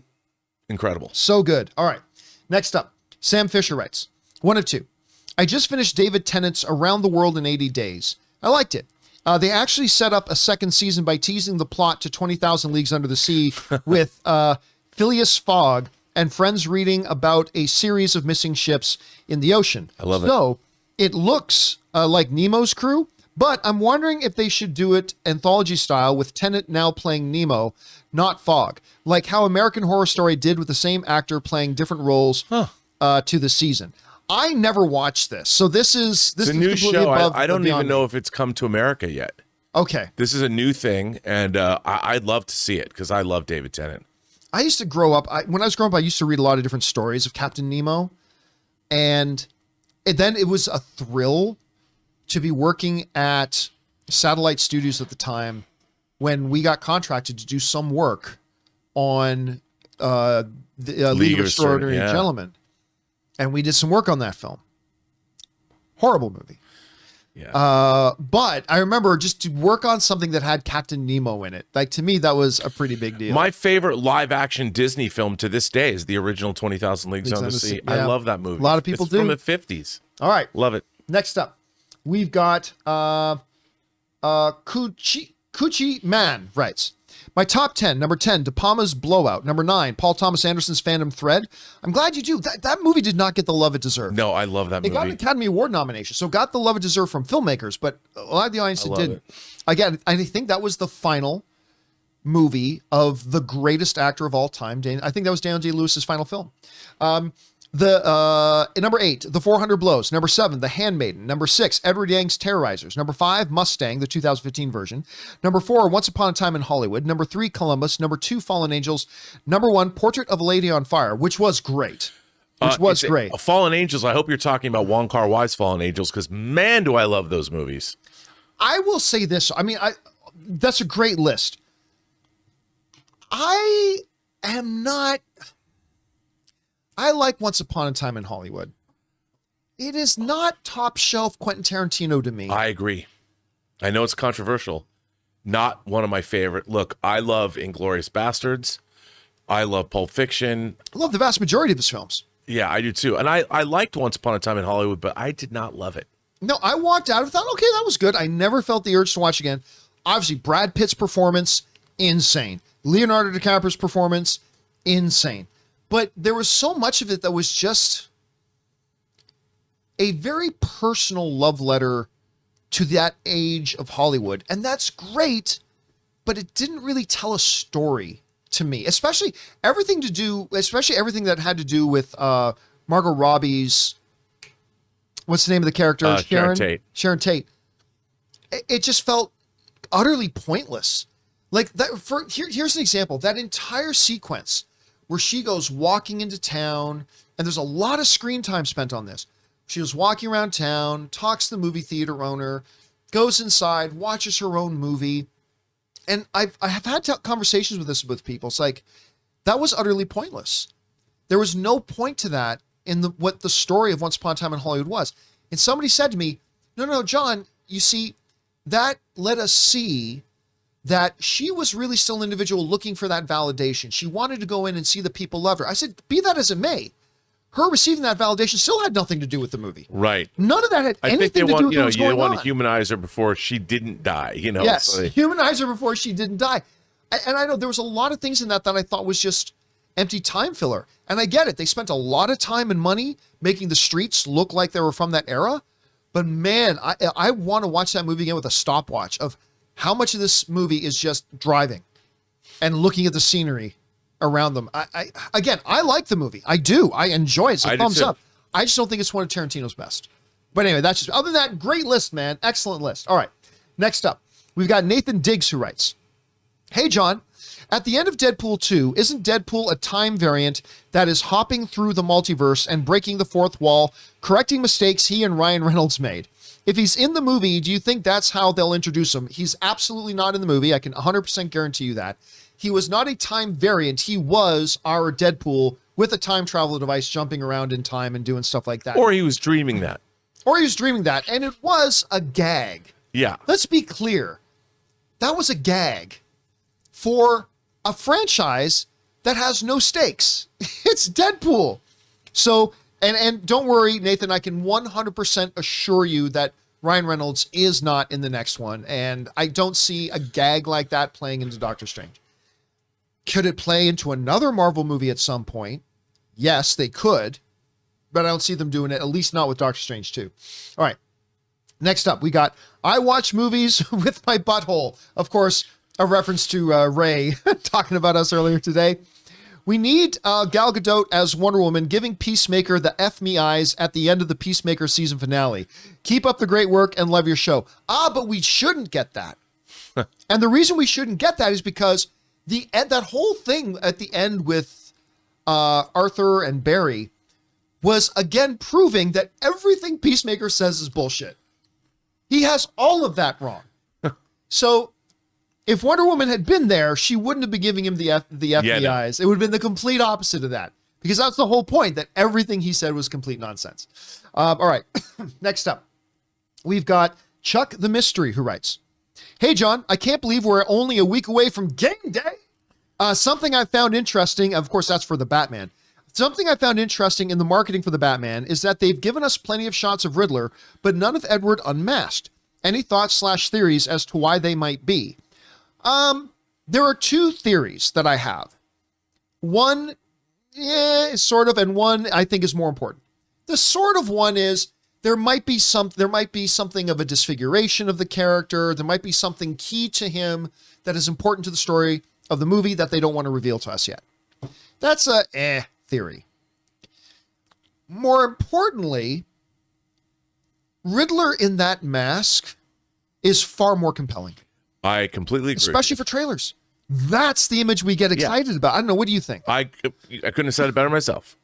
Incredible. So good. All right. Next up, Sam Fisher writes, 1 of 2. I just finished David Tennant's Around the World in 80 Days. I liked it. They actually set up a second season by teasing the plot to 20,000 Leagues Under the Sea with Phileas Fogg and friends reading about a series of missing ships in the ocean. I love it. So it looks like Nemo's crew, but I'm wondering if they should do it anthology style with Tennant now playing Nemo, not Fogg, like how American Horror Story did with the same actor playing different roles to the season. I never watched this, so this is a new show. I don't even know if it's come to America yet. Okay. This is a new thing, and I'd love to see it because I love David Tennant. I used to grow up, when I was growing up, I used to read a lot of different stories of Captain Nemo, and then it was a thrill to be working at Satellite Studios at the time when we got contracted to do some work on the League of Extraordinary Gentlemen. And we did some work on that film. Horrible movie. Yeah. But I remember just to work on something that had Captain Nemo in it. Like, to me, that was a pretty big deal. My favorite live action Disney film to this day is the original 20,000 Leagues Under the Sea. Yeah. I love that movie. A lot of people do. From the 50s. All right. Love it. Next up, we've got Coochie Man writes, my top 10, number 10, De Palma's Blowout. Number 9, Paul Thomas Anderson's Phantom Thread. I'm glad you do. That movie did not get the love it deserved. No, I love that movie. It got an Academy Award nomination, so got the love it deserved from filmmakers, but a lot of the audience didn't. Again, I think that was the final movie of the greatest actor of all time. I think that was Daniel Day-Lewis's final film. Number 8, The 400 Blows. Number 7, The Handmaiden. Number 6, Edward Yang's Terrorizers. Number 5, Mustang, the 2015 version. Number 4, Once Upon a Time in Hollywood. Number 3, Columbus. Number 2, Fallen Angels. Number 1, Portrait of a Lady on Fire, which was great. Great. Fallen Angels, I hope you're talking about Wong Kar-wai's Fallen Angels, because man, do I love those movies. I will say this. I mean, that's a great list. I like Once Upon a Time in Hollywood. It is not top shelf Quentin Tarantino to me. I agree. I know it's controversial. Not one of my favorite. Look, I love Inglourious Bastards. I love Pulp Fiction. I love the vast majority of his films. Yeah, I do too. And I liked Once Upon a Time in Hollywood, but I did not love it. No, I walked out and thought, okay, that was good. I never felt the urge to watch again. Obviously, Brad Pitt's performance, insane. Leonardo DiCaprio's performance, insane. But there was so much of it that was just a very personal love letter to that age of Hollywood. And that's great, but it didn't really tell a story to me, especially everything that had to do with Margot Robbie's, what's the name of the character? Sharon Tate. Sharon Tate. It just felt utterly pointless. Like that. Here's an example. That entire sequence where she goes walking into town, and there's a lot of screen time spent on this. She was walking around town, talks to the movie theater owner, goes inside, watches her own movie. And I have had conversations with people. It's like, that was utterly pointless. There was no point to that in what the story of Once Upon a Time in Hollywood was. And somebody said to me, no, John, you see, that let us see that she was really still an individual looking for that validation. She wanted to go in and see the people loved her. I said, be that as it may, her receiving that validation still had nothing to do with the movie. Right. None of that had anything to do with what was going on. You want to humanize her before she didn't die, Yes, So humanize her before she didn't die. And I know there was a lot of things in that I thought was just empty time filler. And I get it. They spent a lot of time and money making the streets look like they were from that era. But man, I want to watch that movie again with a stopwatch of how much of this movie is just driving and looking at the scenery around them. I like the movie. I do. I enjoy it. So thumbs up. I just don't think it's one of Tarantino's best. But anyway, that's just, other than that, great list, man. Excellent list. All right. Next up, we've got Nathan Diggs, who writes, "Hey, John, at the end of Deadpool 2, isn't Deadpool a time variant that is hopping through the multiverse and breaking the fourth wall, correcting mistakes he and Ryan Reynolds made? If he's in the movie, do you think that's how they'll introduce him? He's absolutely not in the movie. I can 100% guarantee you that. He was not a time variant. He was our Deadpool with a time travel device jumping around in time and doing stuff like that. Or he was dreaming that. And it was a gag. Yeah. Let's be clear. That was a gag for a franchise that has no stakes. It's Deadpool. So, and don't worry, Nathan, I can 100% assure you that Ryan Reynolds is not in the next one. And I don't see a gag like that playing into Doctor Strange. Could it play into another Marvel movie at some point? Yes, they could, but I don't see them doing it, at least not with Doctor Strange 2. All right. Next up, we got, I watch movies with my butthole. Of course, a reference to Ray talking about us earlier today. We need Gal Gadot as Wonder Woman, giving Peacemaker the F me eyes at the end of the Peacemaker season finale. Keep up the great work and love your show. But we shouldn't get that. And the reason we shouldn't get that is because that whole thing at the end with Arthur and Barry was again proving that everything Peacemaker says is bullshit. He has all of that wrong. So if Wonder Woman had been there, she wouldn't have been giving him the FBIs. It would have been the complete opposite of that, because that's the whole point, that everything he said was complete nonsense. All right. Next up, we've got Chuck the Mystery, who writes, "Hey, John, I can't believe we're only a week away from game day. Something I found interesting," of course, that's for the Batman. "Something I found interesting in the marketing for the Batman is that they've given us plenty of shots of Riddler, but none of Edward unmasked. Any thoughts/theories as to why they might be?" There are two theories that I have. One, sort of, and one I think is more important. The sort of one is there might be something of a disfiguration of the character. There might be something key to him that is important to the story of the movie that they don't want to reveal to us yet. That's a theory. More importantly, Riddler in that mask is far more compelling. I completely agree. Especially for trailers. That's the image we get excited about. I don't know. What do you think? I couldn't have said it better myself.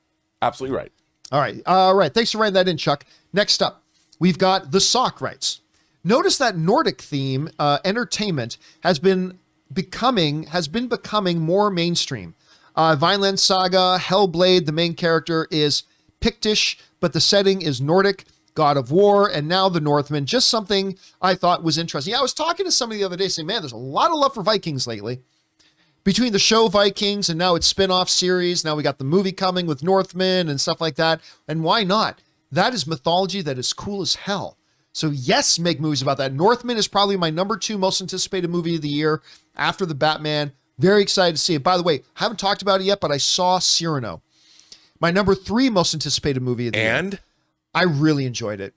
Absolutely right. All right. Thanks for writing that in, Chuck. Next up, we've got The Sock writes, "Notice that Nordic theme entertainment has been becoming more mainstream. Vinland Saga, Hellblade, the main character is Pictish, but the setting is Nordic. God of War, and now the Northman. Just something I thought was interesting." Yeah, I was talking to somebody the other day saying, man, there's a lot of love for Vikings lately. Between the show Vikings and now its spin-off series, now we got the movie coming with Northmen and stuff like that. And why not? That is mythology that is cool as hell. So yes, make movies about that. Northman is probably my number 2 most anticipated movie of the year after the Batman. Very excited to see it. By the way, I haven't talked about it yet, but I saw Cyrano. My number 3 most anticipated movie of the year. And I really enjoyed it.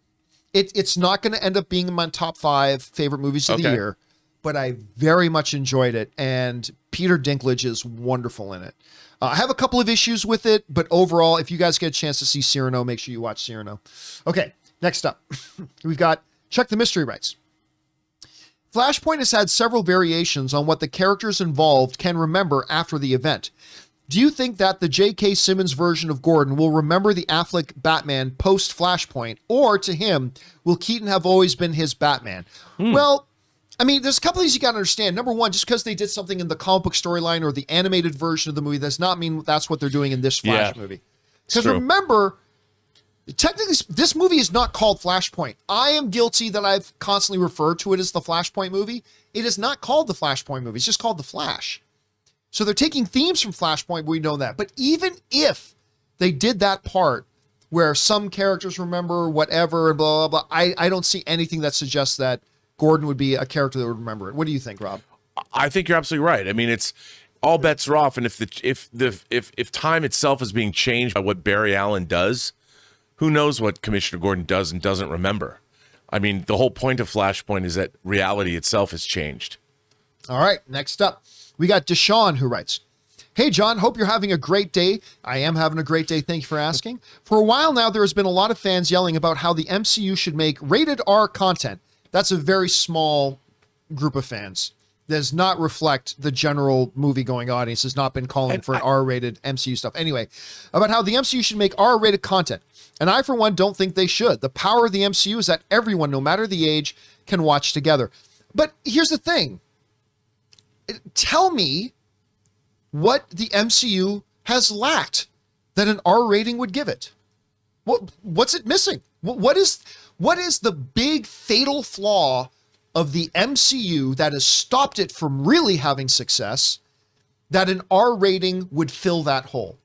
It's not going to end up being in my top 5 favorite movies of the year, but I very much enjoyed it. And Peter Dinklage is wonderful in it. I have a couple of issues with it, but overall, if you guys get a chance to see Cyrano, make sure you watch Cyrano. Okay, next up, we've got Check the Mystery Rights. Flashpoint has had several variations on what the characters involved can remember after the event. Do you think that the J.K. Simmons version of Gordon will remember the Affleck Batman post-Flashpoint, or to him, will Keaton have always been his Batman? Well, I mean, there's a couple of things you got to understand. Number one, just because they did something in the comic book storyline or the animated version of the movie does not mean that's what they're doing in this Flash movie. Because remember, technically, this movie is not called Flashpoint. I am guilty that I've constantly referred to it as the Flashpoint movie. It is not called the Flashpoint movie. It's just called The Flash. So they're taking themes from Flashpoint, we know that. But even if they did that part where some characters remember whatever and blah, blah, blah, I don't see anything that suggests that Gordon would be a character that would remember it. What do you think, Rob? I think you're absolutely right. I mean, it's all bets are off, and if time itself is being changed by what Barry Allen does, who knows what Commissioner Gordon does and doesn't remember? I mean, the whole point of Flashpoint is that reality itself has changed. All right, next up, we got Deshaun who writes, "Hey, John, hope you're having a great day. I am having a great day. Thank you for asking. For a while now, there has been a lot of fans yelling about how the MCU should make rated R content. That's a very small group of fans. Does not reflect the general movie-going audience. Has not been calling for an R-rated MCU stuff. Anyway, about how the MCU should make R-rated content. And I, for one, don't think they should. The power of the MCU is that everyone, no matter the age, can watch together. But here's the thing. Tell me what the MCU has lacked that an R rating would give it. What's it missing? What is the big fatal flaw of the MCU that has stopped it from really having success that an R rating would fill that hole?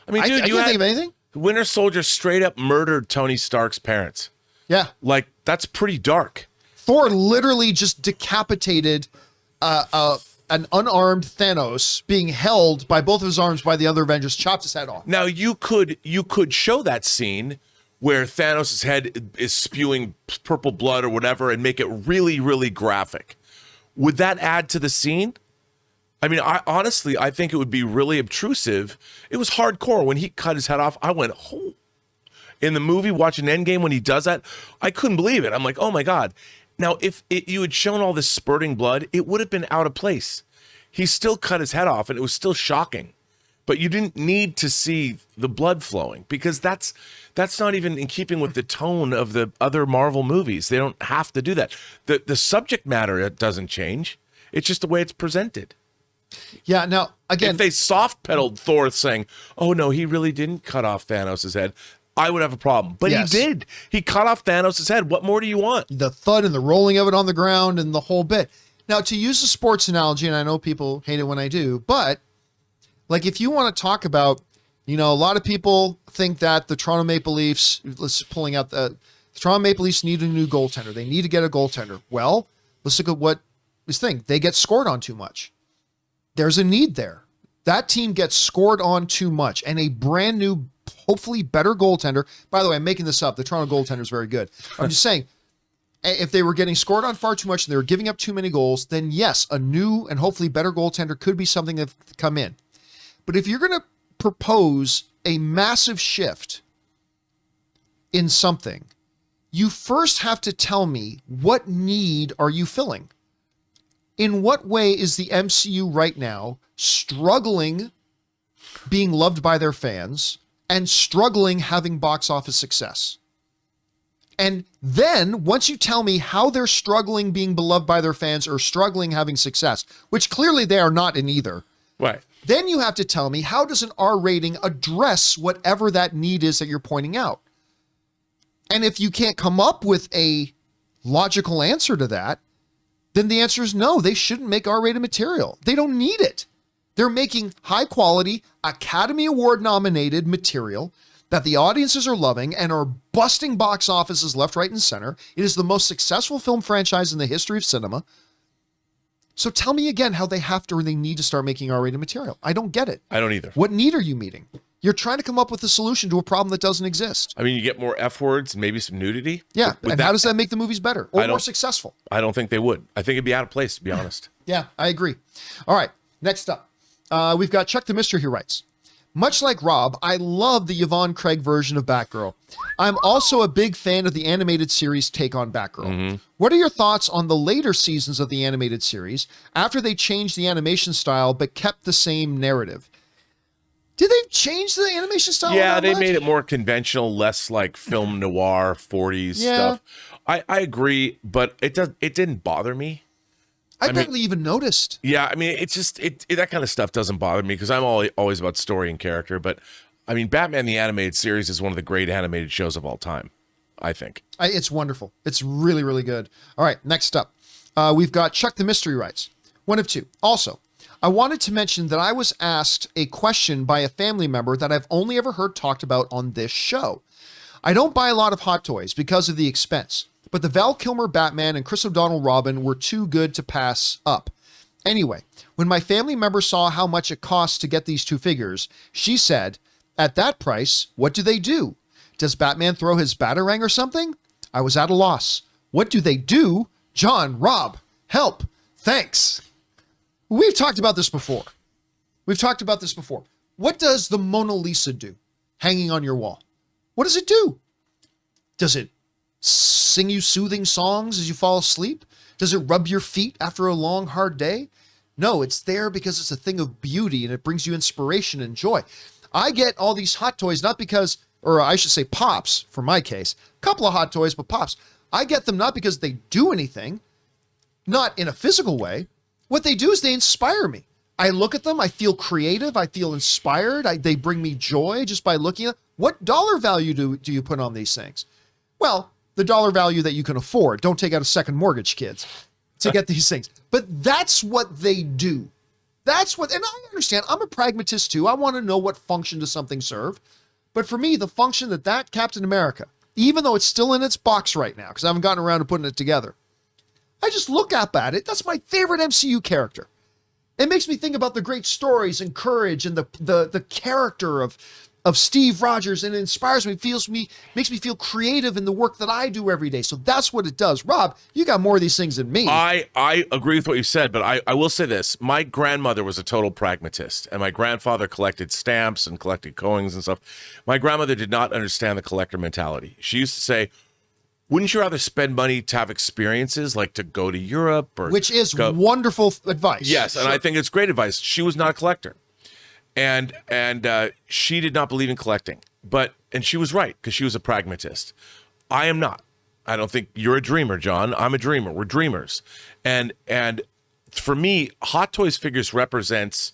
I mean, dude, I can't think of anything. Winter Soldier straight up murdered Tony Stark's parents. Yeah. Like, that's pretty dark. Thor literally just decapitated an unarmed Thanos being held by both of his arms by the other Avengers, chopped his head off. Now, you could show that scene where Thanos' head is spewing purple blood or whatever and make it really, really graphic. Would that add to the scene? I mean, honestly, I think it would be really obtrusive. It was hardcore. When he cut his head off, I went, oh. In the movie, watching Endgame, when he does that, I couldn't believe it. I'm like, oh my God. Now, if you had shown all this spurting blood, it would have been out of place. He still cut his head off, and it was still shocking. But you didn't need to see the blood flowing, because that's not even in keeping with the tone of the other Marvel movies. They don't have to do that. The subject matter doesn't change. It's just the way it's presented. Yeah, now, again... If they soft-pedaled Thor saying, oh, no, he really didn't cut off Thanos' head, I would have a problem. But he did. He cut off Thanos' head. What more do you want? The thud and the rolling of it on the ground and the whole bit. Now, to use a sports analogy, and I know people hate it when I do, but like if you want to talk about, a lot of people think that the Toronto Maple Leafs, the Toronto Maple Leafs need a new goaltender. They need to get a goaltender. Well, let's look at what this thing. They get scored on too much. There's a need there. That team gets scored on too much, and a brand new, hopefully better goaltender. By the way, I'm making this up. The Toronto goaltender is very good. I'm just saying, if they were getting scored on far too much and they were giving up too many goals, then yes, a new and hopefully better goaltender could be something that could come in. But if you're going to propose a massive shift in something, you first have to tell me, what need are you filling? In what way is the MCU right now struggling being loved by their fans and struggling having box office success? And then once you tell me how they're struggling being beloved by their fans or struggling having success, which clearly they are not in either, right? Then you have to tell me, how does an R rating address whatever that need is that you're pointing out? And if you can't come up with a logical answer to that, then the answer is no, they shouldn't make R-rated material. They don't need it. They're making high quality, Academy Award nominated material that the audiences are loving and are busting box offices left, right, and center. It is the most successful film franchise in the history of cinema. So tell me again how they need to start making R-rated material. I don't get it. I don't either. What need are you meeting? You're trying to come up with a solution to a problem that doesn't exist. I mean, you get more F words and maybe some nudity. Yeah, With and how does that make the movies better or more successful? I don't think they would. I think it'd be out of place, to be honest. Yeah, I agree. All right, next up. We've got Chuck the Mystery who writes, much like Rob, I love the Yvonne Craig version of Batgirl. I'm also a big fan of the animated series take on Batgirl. What are your thoughts on the later seasons of the animated series after they changed the animation style but kept the same narrative? Did they change the animation style? Yeah, they made it more conventional, less like film noir 40s stuff. I agree, but it didn't bother me. I barely even noticed. Yeah, I mean, it's just that kind of stuff doesn't bother me because I'm always about story and character. But I mean, Batman the Animated Series is one of the great animated shows of all time, I think. It's wonderful. It's really, really good. All right, next up. We've got Chuck the Mystery writes, one of two. Also, I wanted to mention that I was asked a question by a family member that I've only ever heard talked about on this show. I don't buy a lot of hot toys because of the expense, but the Val Kilmer Batman and Chris O'Donnell Robin were too good to pass up. Anyway, when my family member saw how much it costs to get these two figures, she said, at that price, what do they do? Does Batman throw his Batarang or something? I was at a loss. What do they do? John, Rob, help. Thanks. We've talked about this before. What does the Mona Lisa do hanging on your wall? What does it do? Does it sing you soothing songs as you fall asleep? Does it rub your feet after a long, hard day? No, it's there because it's a thing of beauty and it brings you inspiration and joy. I get all these hot toys not because, or I should say pops for my case, a couple of hot toys, but pops. I get them not because they do anything, not in a physical way. What they do is they inspire me. I look at them, I feel creative, I feel inspired, they bring me joy just by looking at them. What dollar value do you put on these things? Well, the dollar value that you can afford. Don't take out a second mortgage, kids, to get these things. But that's what they do. And I understand, I'm a pragmatist too. I want to know what function does something serve. But for me, the function that Captain America, even though it's still in its box right now, because I haven't gotten around to putting it together, I just look up at it. That's my favorite MCU character. It makes me think about the great stories and courage and the character of Steve Rogers, and it inspires me, makes me feel creative in the work that I do every day. So that's what it does. Rob, you got more of these things than me. I agree with what you said, but I will say this. My grandmother was a total pragmatist, and my grandfather collected stamps and collected coins and stuff. My grandmother did not understand the collector mentality. She used to say, wouldn't you rather spend money to have experiences, like to go to Europe? Which is wonderful advice. Yes, and I think it's great advice. She was not a collector. And she did not believe in collecting. And she was right, because she was a pragmatist. I am not. I don't think you're a dreamer, John. I'm a dreamer. We're dreamers. And for me, Hot Toys figures represents,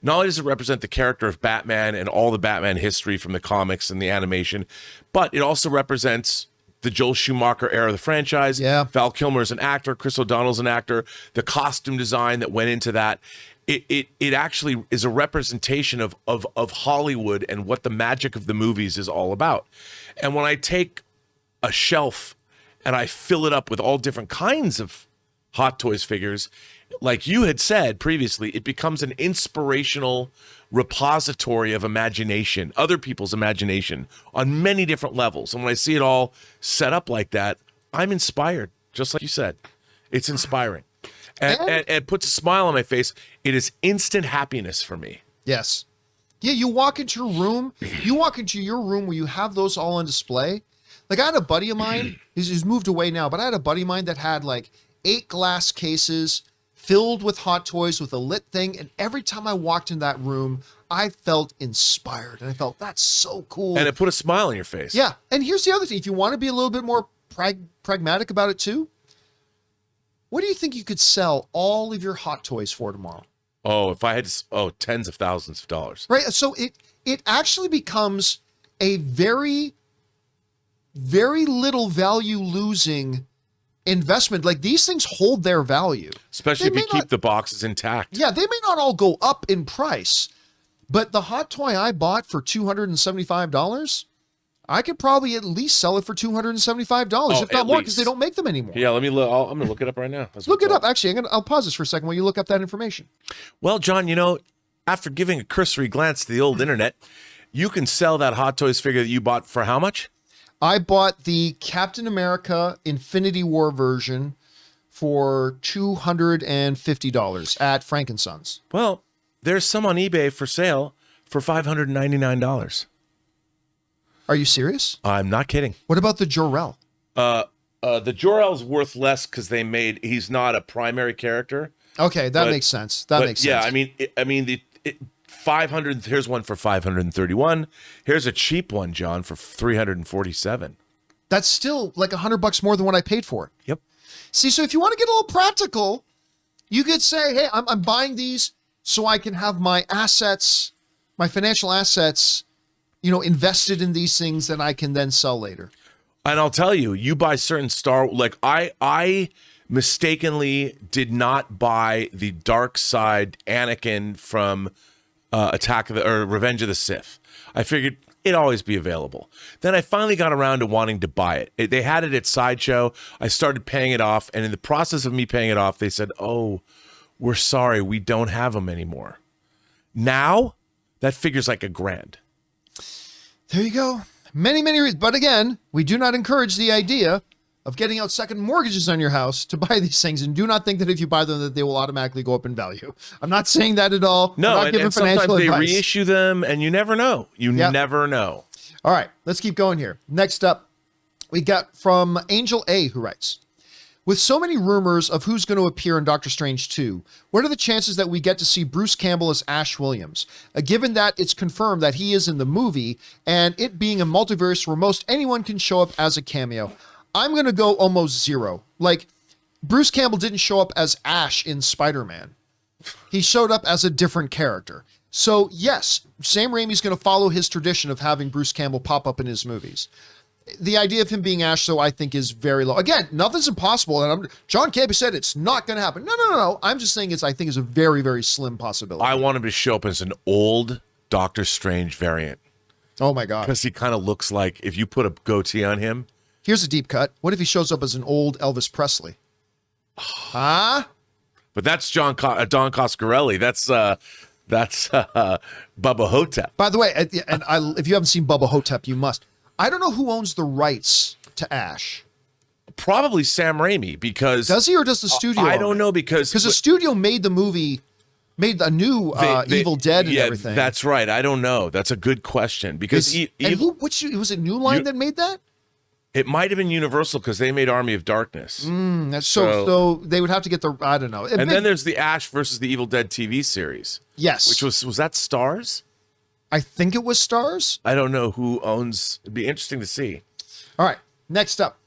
not only does it represent the character of Batman and all the Batman history from the comics and the animation, but it also represents the Joel Schumacher era of the franchise. Yeah. Val Kilmer is an actor. Chris O'Donnell's an actor. The costume design that went into that. It actually is a representation of Hollywood and what the magic of the movies is all about. And when I take a shelf and I fill it up with all different kinds of Hot Toys figures, like you had said previously, it becomes an inspirational repository of imagination, other people's imagination on many different levels. And when I see it all set up like that, I'm inspired, just like you said. It's inspiring. And it puts a smile on my face. It is instant happiness for me. Yes. Yeah, you walk into your room where you have those all on display. Like I had a buddy of mine, he's moved away now, but I had a buddy of mine that had like 8 glass cases filled with Hot Toys with a lit thing. And every time I walked in that room, I felt inspired. And I felt, that's so cool. And it put a smile on your face. Yeah. And here's the other thing. If you want to be a little bit more pragmatic about it too, what do you think you could sell all of your Hot Toys for tomorrow? Oh, if I had to, tens of thousands of dollars. Right. So it actually becomes a very, very little value losing investment. Like these things hold their value. Especially if you keep the boxes intact. Yeah, they may not all go up in price, but the hot toy I bought for $275, I could probably at least sell it for $275, if not more, because they don't make them anymore. Yeah, let me look. I'm gonna look it up right now. Look it up. Actually, I'll pause this for a second while you look up that information. Well, John, after giving a cursory glance to the old internet, you can sell that Hot Toys figure that you bought for how much? I bought the Captain America Infinity War version for $250 at Frank & Sons. Well, there's some on eBay for sale for $599. Are you serious? I'm not kidding. What about the Jor-El? The Jor-El's worth less because he's not a primary character. Okay, that makes sense. That makes sense. Yeah, I mean, the 500. Here's one for 531. Here's a cheap one, John, for 347. That's still like $100 more than what I paid for it. Yep. See, so if you want to get a little practical, you could say, hey, I'm buying these so I can have my assets, my financial assets, invested in these things that I can then sell later. And I'll tell you, you buy certain like I mistakenly did not buy the dark side Anakin from Revenge of the Sith. I figured it'd always be available. Then I finally got around to wanting to buy it. They had it at Sideshow. I started paying it off. And in the process of me paying it off, they said, oh, we're sorry, we don't have them anymore. Now, that figure's like $1,000. There you go. Many, many reasons. But again, we do not encourage the idea of getting out second mortgages on your house to buy these things. And do not think that if you buy them, that they will automatically go up in value. I'm not saying that at all. No, I'm not giving and sometimes financial they advice. reissue them and you never know. Never know. All right, let's keep going here. Next up, we got from Angel A, who writes, with so many rumors of who's going to appear in Doctor Strange 2, what are the chances that we get to see Bruce Campbell as Ash Williams? Given that it's confirmed that he is in the movie, and it being a multiverse where most anyone can show up as a cameo, I'm going to go almost zero. Like, Bruce Campbell didn't show up as Ash in Spider-Man. He showed up as a different character. So, yes, Sam Raimi's going to follow his tradition of having Bruce Campbell pop up in his movies. The idea of him being Ash, though, I think is very low. Again, nothing's impossible. And John Campea said it's not going to happen. No. I'm just saying I think it's a very, very slim possibility. I want him to show up as an old Doctor Strange variant. Oh, my God. Because he kind of looks like, if you put a goatee on him. Here's a deep cut. What if he shows up as an old Elvis Presley? Huh? But that's Don Coscarelli. That's Bubba Hotep. By the way, if you haven't seen Bubba Hotep, you must. I don't know who owns the rights to Ash. Probably Sam Raimi, because... Does he, or does the studio I don't know, because the studio made the movie, made a new Evil Dead and everything. That's right. I don't know. That's a good question, because... was it New Line that made that? It might have been Universal, because they made Army of Darkness. That's so they would have to get I don't know. Then there's the Ash versus the Evil Dead TV series. Yes. Which was that Starz? I think it was Starz. I don't know who owns... It'd be interesting to see. All right. Next up,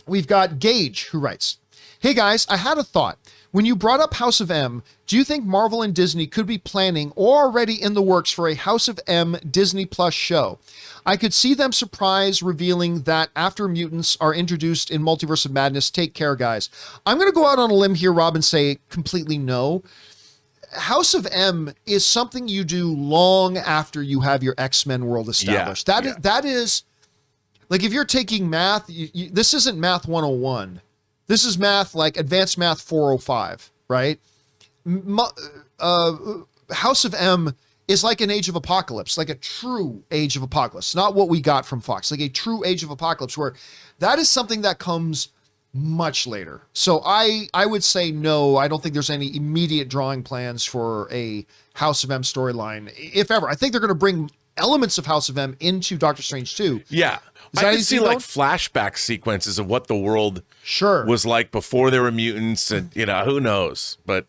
we've got Gage, who writes, hey guys, I had a thought. When you brought up House of M, do you think Marvel and Disney could be planning or already in the works for a House of M Disney Plus show? I could see them surprise revealing that after mutants are introduced in Multiverse of Madness. Take care, guys. I'm going to go out on a limb here, Rob, and say completely no. House of M is something you do long after you have your X-Men world established. That is like, if you're taking math, this isn't math 101. This is math, like advanced math 405, right? House of M is like an Age of Apocalypse, like a true Age of Apocalypse, not what we got from Fox, like a true Age of Apocalypse, where that is something that comes much later. So I would say no. I don't think there's any immediate drawing plans for a House of M storyline, if ever. I think they're going to bring elements of House of M into Doctor Strange 2. Yeah. I could see like flashback sequences of what the world was like before there were mutants, and who knows. But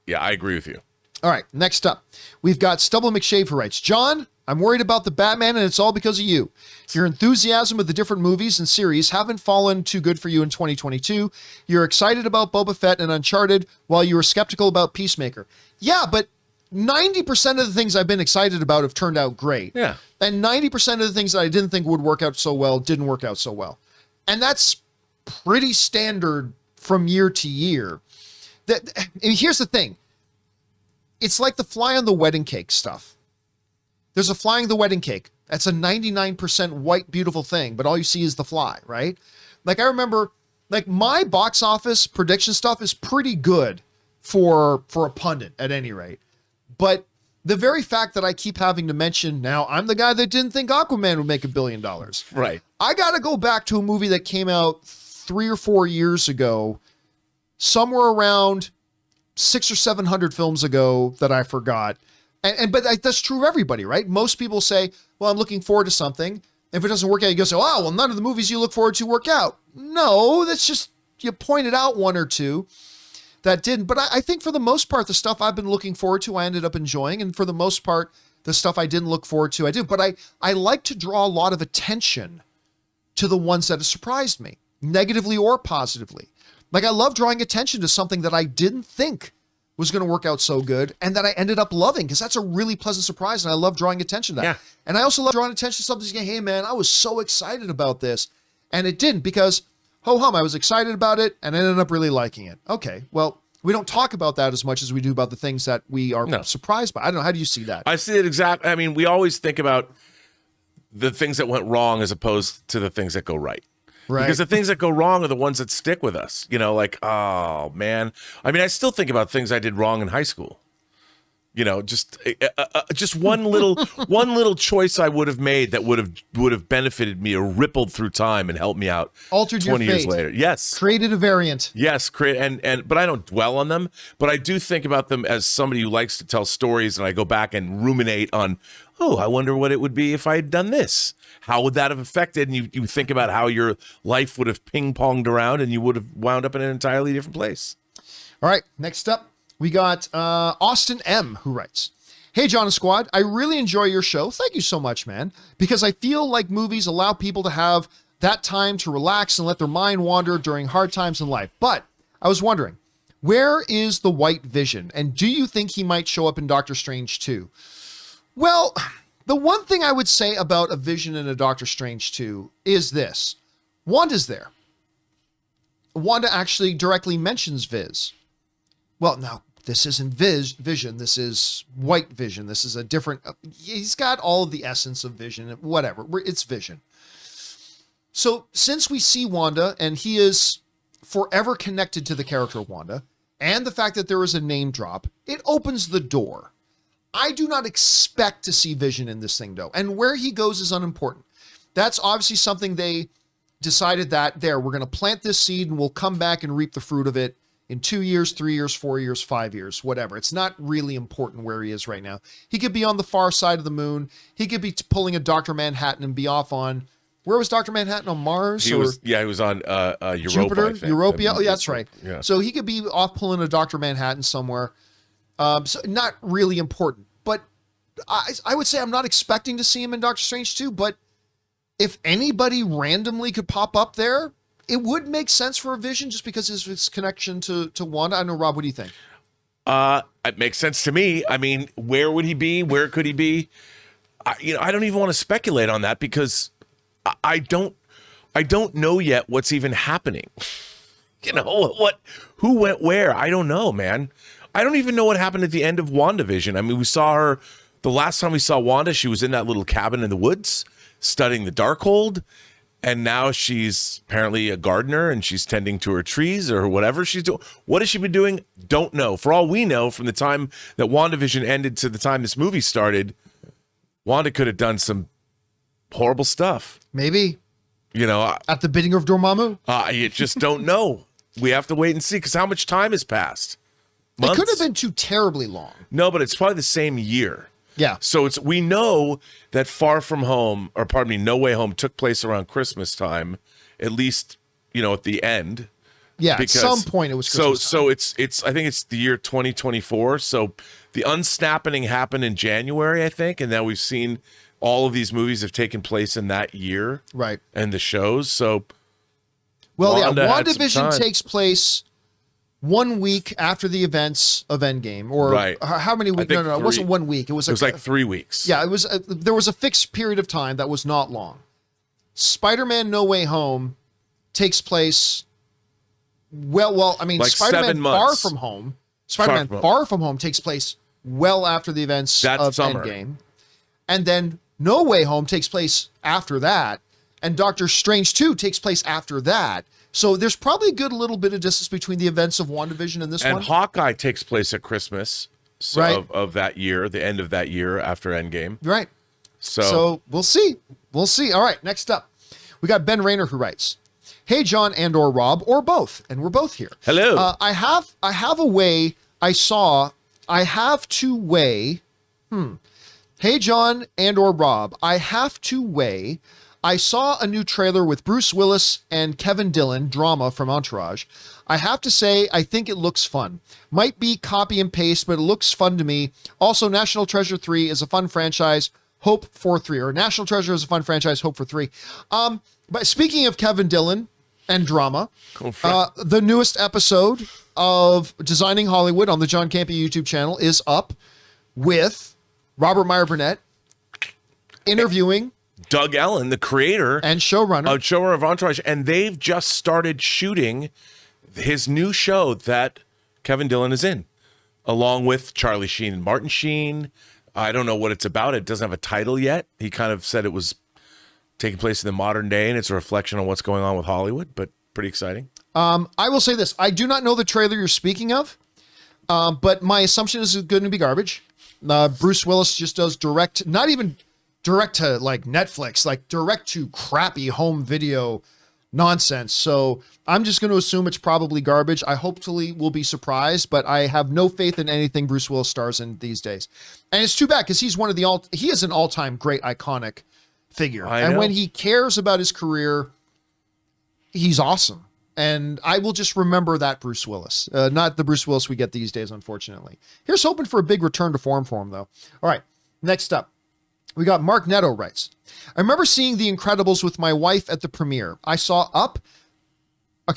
yeah, I agree with you. All right, next up, we've got Stubble McShave, who writes, John, I'm worried about the Batman, and it's all because of you. Your enthusiasm of the different movies and series haven't fallen too good for you in 2022. You're excited about Boba Fett and Uncharted, while you were skeptical about Peacemaker. Yeah, but 90% of the things I've been excited about have turned out great. Yeah. And 90% of the things that I didn't think would work out so well didn't work out so well. And that's pretty standard from year to year. And here's the thing. It's like the fly on the wedding cake stuff. There's a fly on the wedding cake. That's a 99% white, beautiful thing, but all you see is the fly, right? Like, I remember, like, my box office prediction stuff is pretty good for a pundit at any rate. But the very fact that I keep having to mention, now I'm the guy that didn't think Aquaman would make $1 billion. Right. I got to go back to a movie that came out 3 or 4 years ago, somewhere around 600 or 700 films ago that I forgot. But that's true of everybody, right? Most people say, well, I'm looking forward to something. If it doesn't work out, you go say, oh, well, none of the movies you look forward to work out. No, that's just, you pointed out one or two that didn't. But I think for the most part, the stuff I've been looking forward to, I ended up enjoying. And for the most part, the stuff I didn't look forward to, I did. But I like to draw a lot of attention to the ones that have surprised me, negatively or positively. Like, I love drawing attention to something that I didn't think was going to work out so good and that I ended up loving, because that's a really pleasant surprise, and I love drawing attention to that. Yeah. And I also love drawing attention to something saying, hey, man, I was so excited about this, and it didn't, because, ho-hum, I was excited about it and I ended up really liking it. Okay, well, we don't talk about that as much as we do about the things that we are surprised by. I don't know. How do you see that? I see it exactly. I mean, we always think about the things that went wrong as opposed to the things that go right. Right. Because the things that go wrong are the ones that stick with us. You know, like, oh, man. I mean, I still think about things I did wrong in high school. You know, just one little choice I would have made that would have benefited me or rippled through time and helped me out. Altered 20 your fate. years later. Yes. Created a variant. Yes, but I don't dwell on them. But I do think about them as somebody who likes to tell stories, and I go back and ruminate on, oh, I wonder what it would be if I had done this. How would that have affected? And you think about how your life would have ping-ponged around, and you would have wound up in an entirely different place. All right, next up, we got Austin M., who writes, hey, John and Squad, I really enjoy your show. Thank you so much, man, because I feel like movies allow people to have that time to relax and let their mind wander during hard times in life. But I was wondering, where is the White Vision? And do you think he might show up in Doctor Strange 2? Well, the one thing I would say about a Vision in a Doctor Strange 2 is this. Wanda's there. Wanda actually directly mentions Viz. Well, no, this isn't Vision. This is White Vision. This is a different... he's got all of the essence of Vision. Whatever. It's Vision. So since we see Wanda, and he is forever connected to the character of Wanda, and the fact that there is a name drop, it opens the door. I do not expect to see Vision in this thing, though. And where he goes is unimportant. That's obviously something they decided that, we're going to plant this seed and we'll come back and reap the fruit of it in 2 years, 3 years, 4 years, 5 years, whatever. It's not really important where he is right now. He could be on the far side of the moon. He could be pulling a Dr. Manhattan and be off on, where was Dr. Manhattan, on Mars? He was on Europa, Jupiter, I think. Europa. Oh, yeah, that's right. Yeah. So he could be off pulling a Dr. Manhattan somewhere. So not really important, but I would say I'm not expecting to see him in Doctor Strange 2, but if anybody randomly could pop up there, it would make sense for a Vision just because of his connection to Wanda. I don't know, Rob, what do you think? It makes sense to me. I mean, where would he be? Where could he be? I don't even want to speculate on that because I don't know yet what's even happening. Who went where? I don't know, man. I don't even know what happened at the end of WandaVision. I mean, we saw her, the last time we saw Wanda, she was in that little cabin in the woods studying the Darkhold. And now she's apparently a gardener and she's tending to her trees or whatever she's doing. What has she been doing? Don't know. For all we know, from the time that WandaVision ended to the time this movie started, Wanda could have done some horrible stuff. Maybe. At the bidding of Dormammu? You just don't know. We have to wait and see because how much time has passed? Months? It could have been too terribly long. No, but it's probably the same year. Yeah. So we know that No Way Home took place around Christmas time, at least, at the end. Yeah, at some point it was Christmas time. So it's I think it's the year 2024. So the unsnapping happened in January, I think, and now we've seen all of these movies have taken place in that year. Right. And the shows. So WandaVision takes place 1 week after the events of Endgame, or right. How many weeks? No, it wasn't 1 week. It was like 3 weeks. Yeah, it was. There was a fixed period of time that was not long. Spider-Man: No Way Home takes place. I mean, like Spider-Man 7 Far months. From Home. Spider-Man Far From Home takes place well after the events of summer. Endgame, and then No Way Home takes place after that, and Doctor Strange 2 takes place after that. So there's probably a good little bit of distance between the events of WandaVision and this one. And Hawkeye takes place at Christmas. of that year, the end of that year after Endgame. Right. So we'll see. We'll see. All right. Next up, we got Ben Rayner who writes, "Hey John and or Rob or both," and we're both here. Hello. I have a way. I have to weigh. Hey John and or Rob, I have to weigh. I saw a new trailer with Bruce Willis and Kevin Dillon, drama from Entourage. I have to say, I think it looks fun. Might be copy and paste, but it looks fun to me. Also, National Treasure 3 is a fun franchise. Hope for 3. Or National Treasure is a fun franchise. Hope for 3. But speaking of Kevin Dillon and drama, the newest episode of Designing Hollywood on the John Campea YouTube channel is up with Robert Meyer Burnett interviewing Doug Ellen, the creator and showrunner of Entourage, and they've just started shooting his new show that Kevin Dillon is in, along with Charlie Sheen and Martin Sheen. I don't know what it's about. It doesn't have a title yet. He kind of said it was taking place in the modern day, and it's a reflection on what's going on with Hollywood, but pretty exciting. I will say this. I do not know the trailer you're speaking of, but my assumption is it's going to be garbage. Bruce Willis just does direct, not even direct to like Netflix, like direct to crappy home video nonsense. So I'm just going to assume it's probably garbage. I hopefully will be surprised, but I have no faith in anything Bruce Willis stars in these days. And it's too bad because he's one of he is an all-time great iconic figure. And when he cares about his career, he's awesome. And I will just remember that Bruce Willis, not the Bruce Willis we get these days, unfortunately. Here's hoping for a big return to form for him, though. All right, next up, we got Mark Netto writes, I remember seeing The Incredibles with my wife at the premiere. I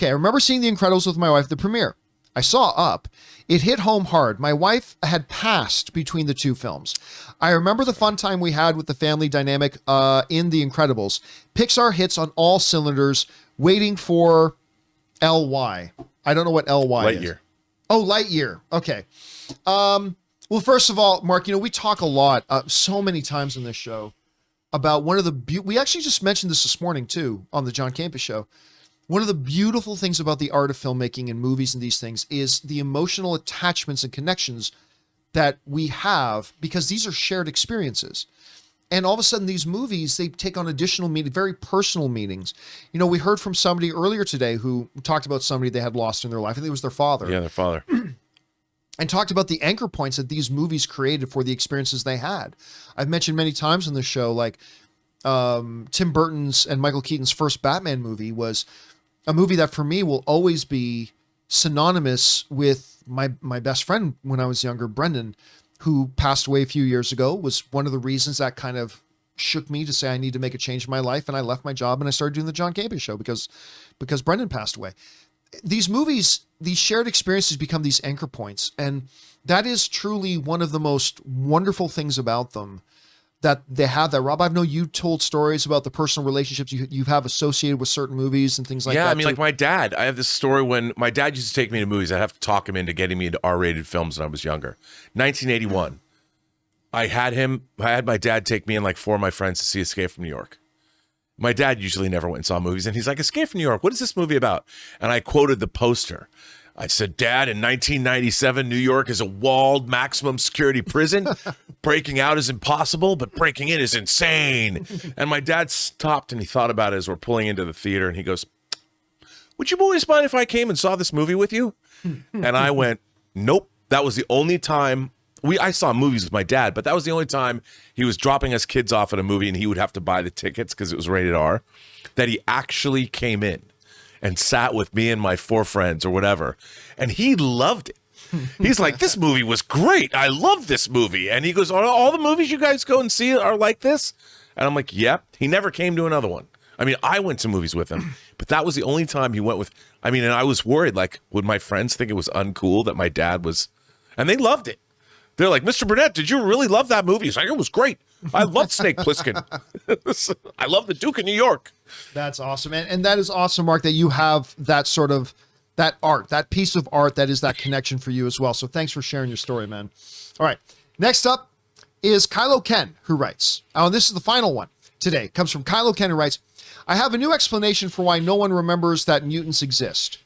remember seeing The Incredibles with my wife at the premiere. I saw Up. It hit home hard. My wife had passed between the two films. I remember the fun time we had with the family dynamic in The Incredibles. Pixar hits on all cylinders, waiting for LY. I don't know what LY is. Lightyear. Oh, Lightyear. Okay. Well, first of all, Mark, we talk a lot, so many times in this show about one of the, we actually just mentioned this morning too, on the John Campea Show. One of the beautiful things about the art of filmmaking and movies and these things is the emotional attachments and connections that we have because these are shared experiences. And all of a sudden these movies, they take on additional meaning, very personal meanings. We heard from somebody earlier today who talked about somebody they had lost in their life. I think it was their father. Yeah, their father. And talked about the anchor points that these movies created for the experiences they had. I've mentioned many times on the show, like Tim Burton's and Michael Keaton's first Batman movie was a movie that for me will always be synonymous with my best friend when I was younger, Brendan, who passed away a few years ago, was one of the reasons that kind of shook me to say I need to make a change in my life. And I left my job and I started doing the John Campea Show because Brendan passed away. These movies, these shared experiences become these anchor points. And that is truly one of the most wonderful things about them that they have that. Rob, I know you told stories about the personal relationships you have associated with certain movies and things like that. Yeah, I mean, like my dad, I have this story when my dad used to take me to movies. I'd have to talk him into getting me into R-rated films when I was younger. 1981, I had my dad take me and like 4 of my friends to see Escape from New York. My dad usually never went and saw movies, and he's like, Escape from New York, what is this movie about? And I quoted the poster. I said, Dad, in 1997, New York is a walled maximum security prison. Breaking out is impossible, but breaking in is insane. And my dad stopped and he thought about it as we're pulling into the theater, and he goes, would you boys mind if I came and saw this movie with you? And I went, nope. That was the only time I saw movies with my dad, but that was the only time he was dropping us kids off at a movie and he would have to buy the tickets because it was rated R, that he actually came in and sat with me and my 4 friends or whatever. And he loved it. He's like, this movie was great. I love this movie. And he goes, are all the movies you guys go and see are like this? And I'm like, yep. He never came to another one. I mean, I went to movies with him, but that was the only time he went with, and I was worried, like, would my friends think it was uncool that my dad was, and they loved it. They're like, Mr. Burnett, did you really love that movie? He's like, it was great. I loved Snake Plissken. I love the Duke of New York. That's awesome. And that is awesome, Mark, that you have that sort of, that art, that piece of art that is that connection for you as well. So thanks for sharing your story, man. All right. Next up is Kylo Ken, who writes, and this is the final one today. It comes from Kylo Ken, who writes, I have a new explanation for why no one remembers that mutants exist.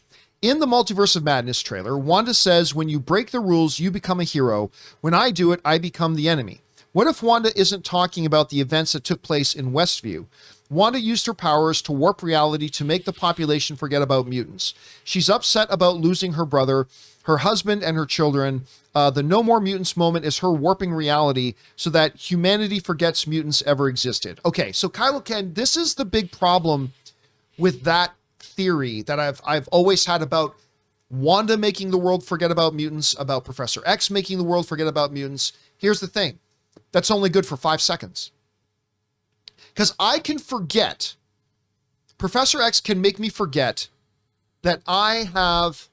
In the Multiverse of Madness trailer, Wanda says, when you break the rules, you become a hero. When I do it, I become the enemy. What if Wanda isn't talking about the events that took place in Westview? Wanda used her powers to warp reality to make the population forget about mutants. She's upset about losing her brother, her husband, and her children. The no more mutants moment is her warping reality so that humanity forgets mutants ever existed. Okay, so Kylo Ken, this is the big problem with that theory that I've always had about Wanda making the world forget about mutants, about Professor X making the world forget about mutants. Here's the thing. That's only good for 5 seconds. Because I can forget, Professor X can make me forget that I have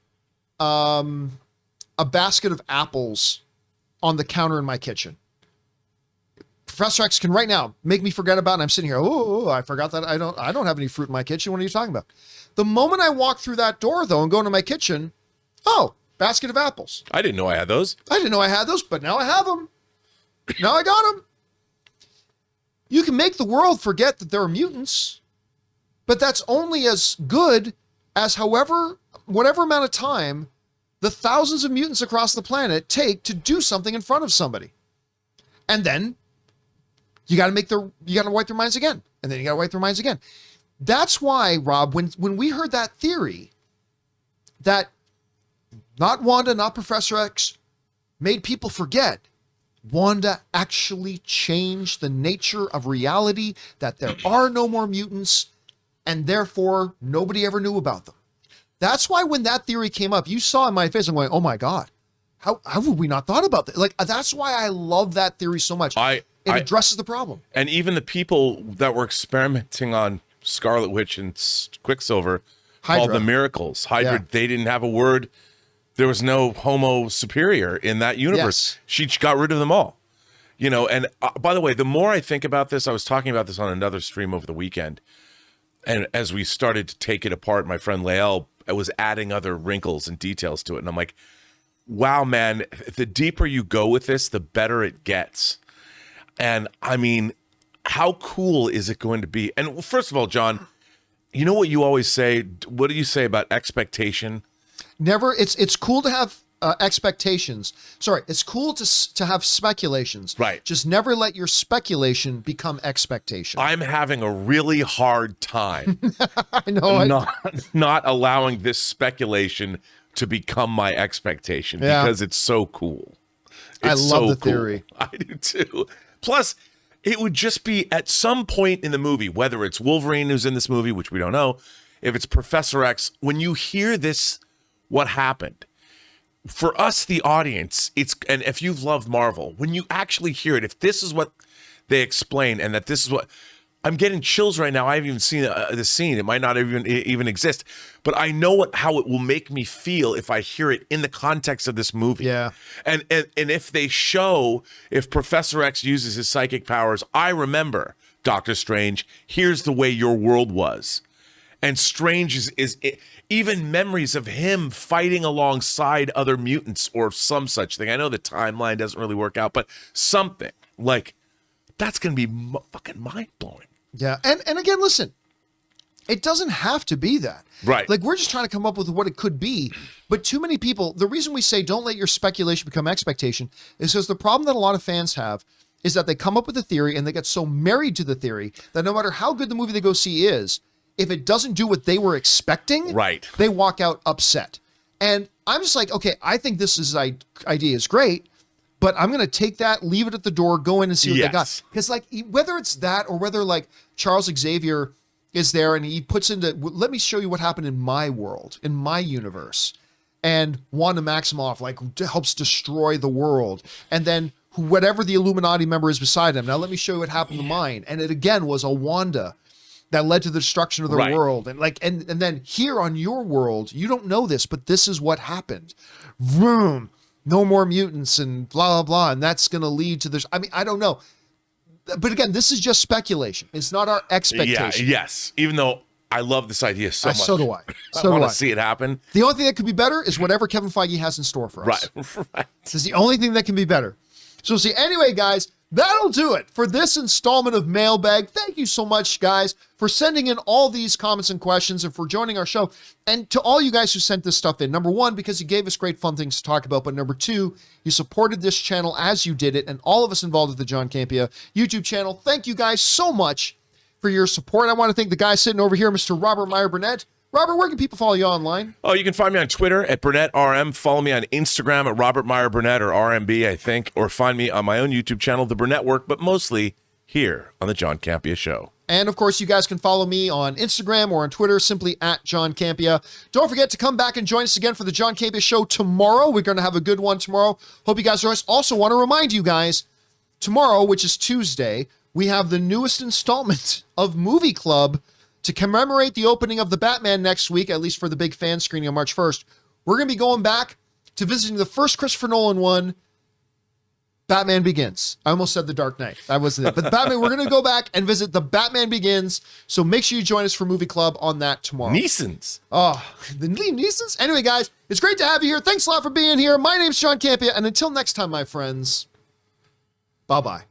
a basket of apples on the counter in my kitchen. Professor X can right now make me forget about it, and I'm sitting here, oh, I forgot that I don't have any fruit in my kitchen. What are you talking about? The moment I walk through that door, though, and go into my kitchen, oh, basket of apples. I didn't know I had those. I didn't know I had those, but now I have them. Now I got them. You can make the world forget that there are mutants, but that's only as good as whatever amount of time the thousands of mutants across the planet take to do something in front of somebody. And then you got to wipe their minds again. And then you got to wipe their minds again. That's why, Rob, when we heard that theory that not Wanda, not Professor X made people forget, Wanda actually changed the nature of reality, that there are no more mutants, and therefore nobody ever knew about them. That's why when that theory came up, you saw in my face, I'm going, oh my God, how have we not thought about that? Like, that's why I love that theory so much. It addresses the problem. And even the people that were experimenting on Scarlet Witch and Quicksilver, called the Miracles. Hydra, yeah. They didn't have a word. There was no Homo superior in that universe. Yes. She got rid of them all. You know, and by the way, the more I think about this, I was talking about this on another stream over the weekend. And as we started to take it apart, my friend Lael was adding other wrinkles and details to it. And I'm like, wow, man, the deeper you go with this, the better it gets. And I mean, how cool is it going to be? And first of all, John, you know what you always say? What do you say about expectation? Never. It's cool to have expectations. Sorry, it's cool to have speculations. Right. Just never let your speculation become expectation. I'm having a really hard time. I know. Not allowing this speculation to become my expectation because it's so cool. I love the theory. I do too. Plus, it would just be at some point in the movie, whether it's Wolverine who's in this movie, which we don't know, if it's Professor X, when you hear this, what happened? For us, the audience, and if you've loved Marvel, when you actually hear it, if this is what they explain and that this is what, I'm getting chills right now. I haven't even seen the scene. It might not even exist, but I know how it will make me feel if I hear it in the context of this movie. Yeah. And if they show, if Professor X uses his psychic powers, I remember, Doctor Strange, here's the way your world was. And Strange is even memories of him fighting alongside other mutants or some such thing. I know the timeline doesn't really work out, but something like that's going to be fucking mind-blowing. Yeah. And again, listen, it doesn't have to be that. Right. Like, we're just trying to come up with what it could be. But too many people, the reason we say don't let your speculation become expectation is because the problem that a lot of fans have is that they come up with a theory and they get so married to the theory that no matter how good the movie they go see is, if it doesn't do what they were expecting, right, they walk out upset. And I'm just like, okay, I think this idea is great, but I'm going to take that, leave it at the door, go in and see what they got. Because like, whether it's that or whether like Charles Xavier is there and he puts into, let me show you what happened in my world, in my universe. And Wanda Maximoff like helps destroy the world. And then whatever the Illuminati member is beside him, now let me show you what happened to mine. And it again was a Wanda that led to the destruction of the world. And like, and then here on your world, you don't know this, but this is what happened. Vroom, no more mutants and blah, blah, blah. And that's going to lead to this. I mean, I don't know. But again, this is just speculation. It's not our expectation. Yeah, yes. Even though I love this idea so much. So do I. I want to see it happen. The only thing that could be better is whatever Kevin Feige has in store for us. Right. This is the only thing that can be better. So see, anyway, guys, that'll do it for this installment of Mailbag. Thank you so much, guys, for sending in all these comments and questions and for joining our show. And to all you guys who sent this stuff in, number one, because you gave us great fun things to talk about, but number two, you supported this channel as you did it, and all of us involved with the John Campea YouTube channel. Thank you guys so much for your support. I want to thank the guy sitting over here, Mr. Robert Meyer Burnett. Robert, where can people follow you online? Oh, you can find me on Twitter at BurnettRM. Follow me on Instagram at Robert Meyer Burnett or RMB, I think, or find me on my own YouTube channel, The Burnett Work, but mostly here on the John Campea Show. And of course, you guys can follow me on Instagram or on Twitter, simply at John Campea. Don't forget to come back and join us again for the John Campea Show tomorrow. We're going to have a good one tomorrow. Hope you guys join us. Also want to remind you guys, tomorrow, which is Tuesday, we have the newest installment of Movie Club to commemorate the opening of the Batman next week, at least for the big fan screening on March 1st. We're going to be going back to visiting the first Christopher Nolan one, Batman Begins. I almost said The Dark Knight. That wasn't it. But Batman, we're going to go back and visit the Batman Begins. So make sure you join us for Movie Club on that tomorrow. Neesons. Oh, the Liam Neesons? Anyway, guys, it's great to have you here. Thanks a lot for being here. My name's John Campea, and until next time, my friends, bye-bye.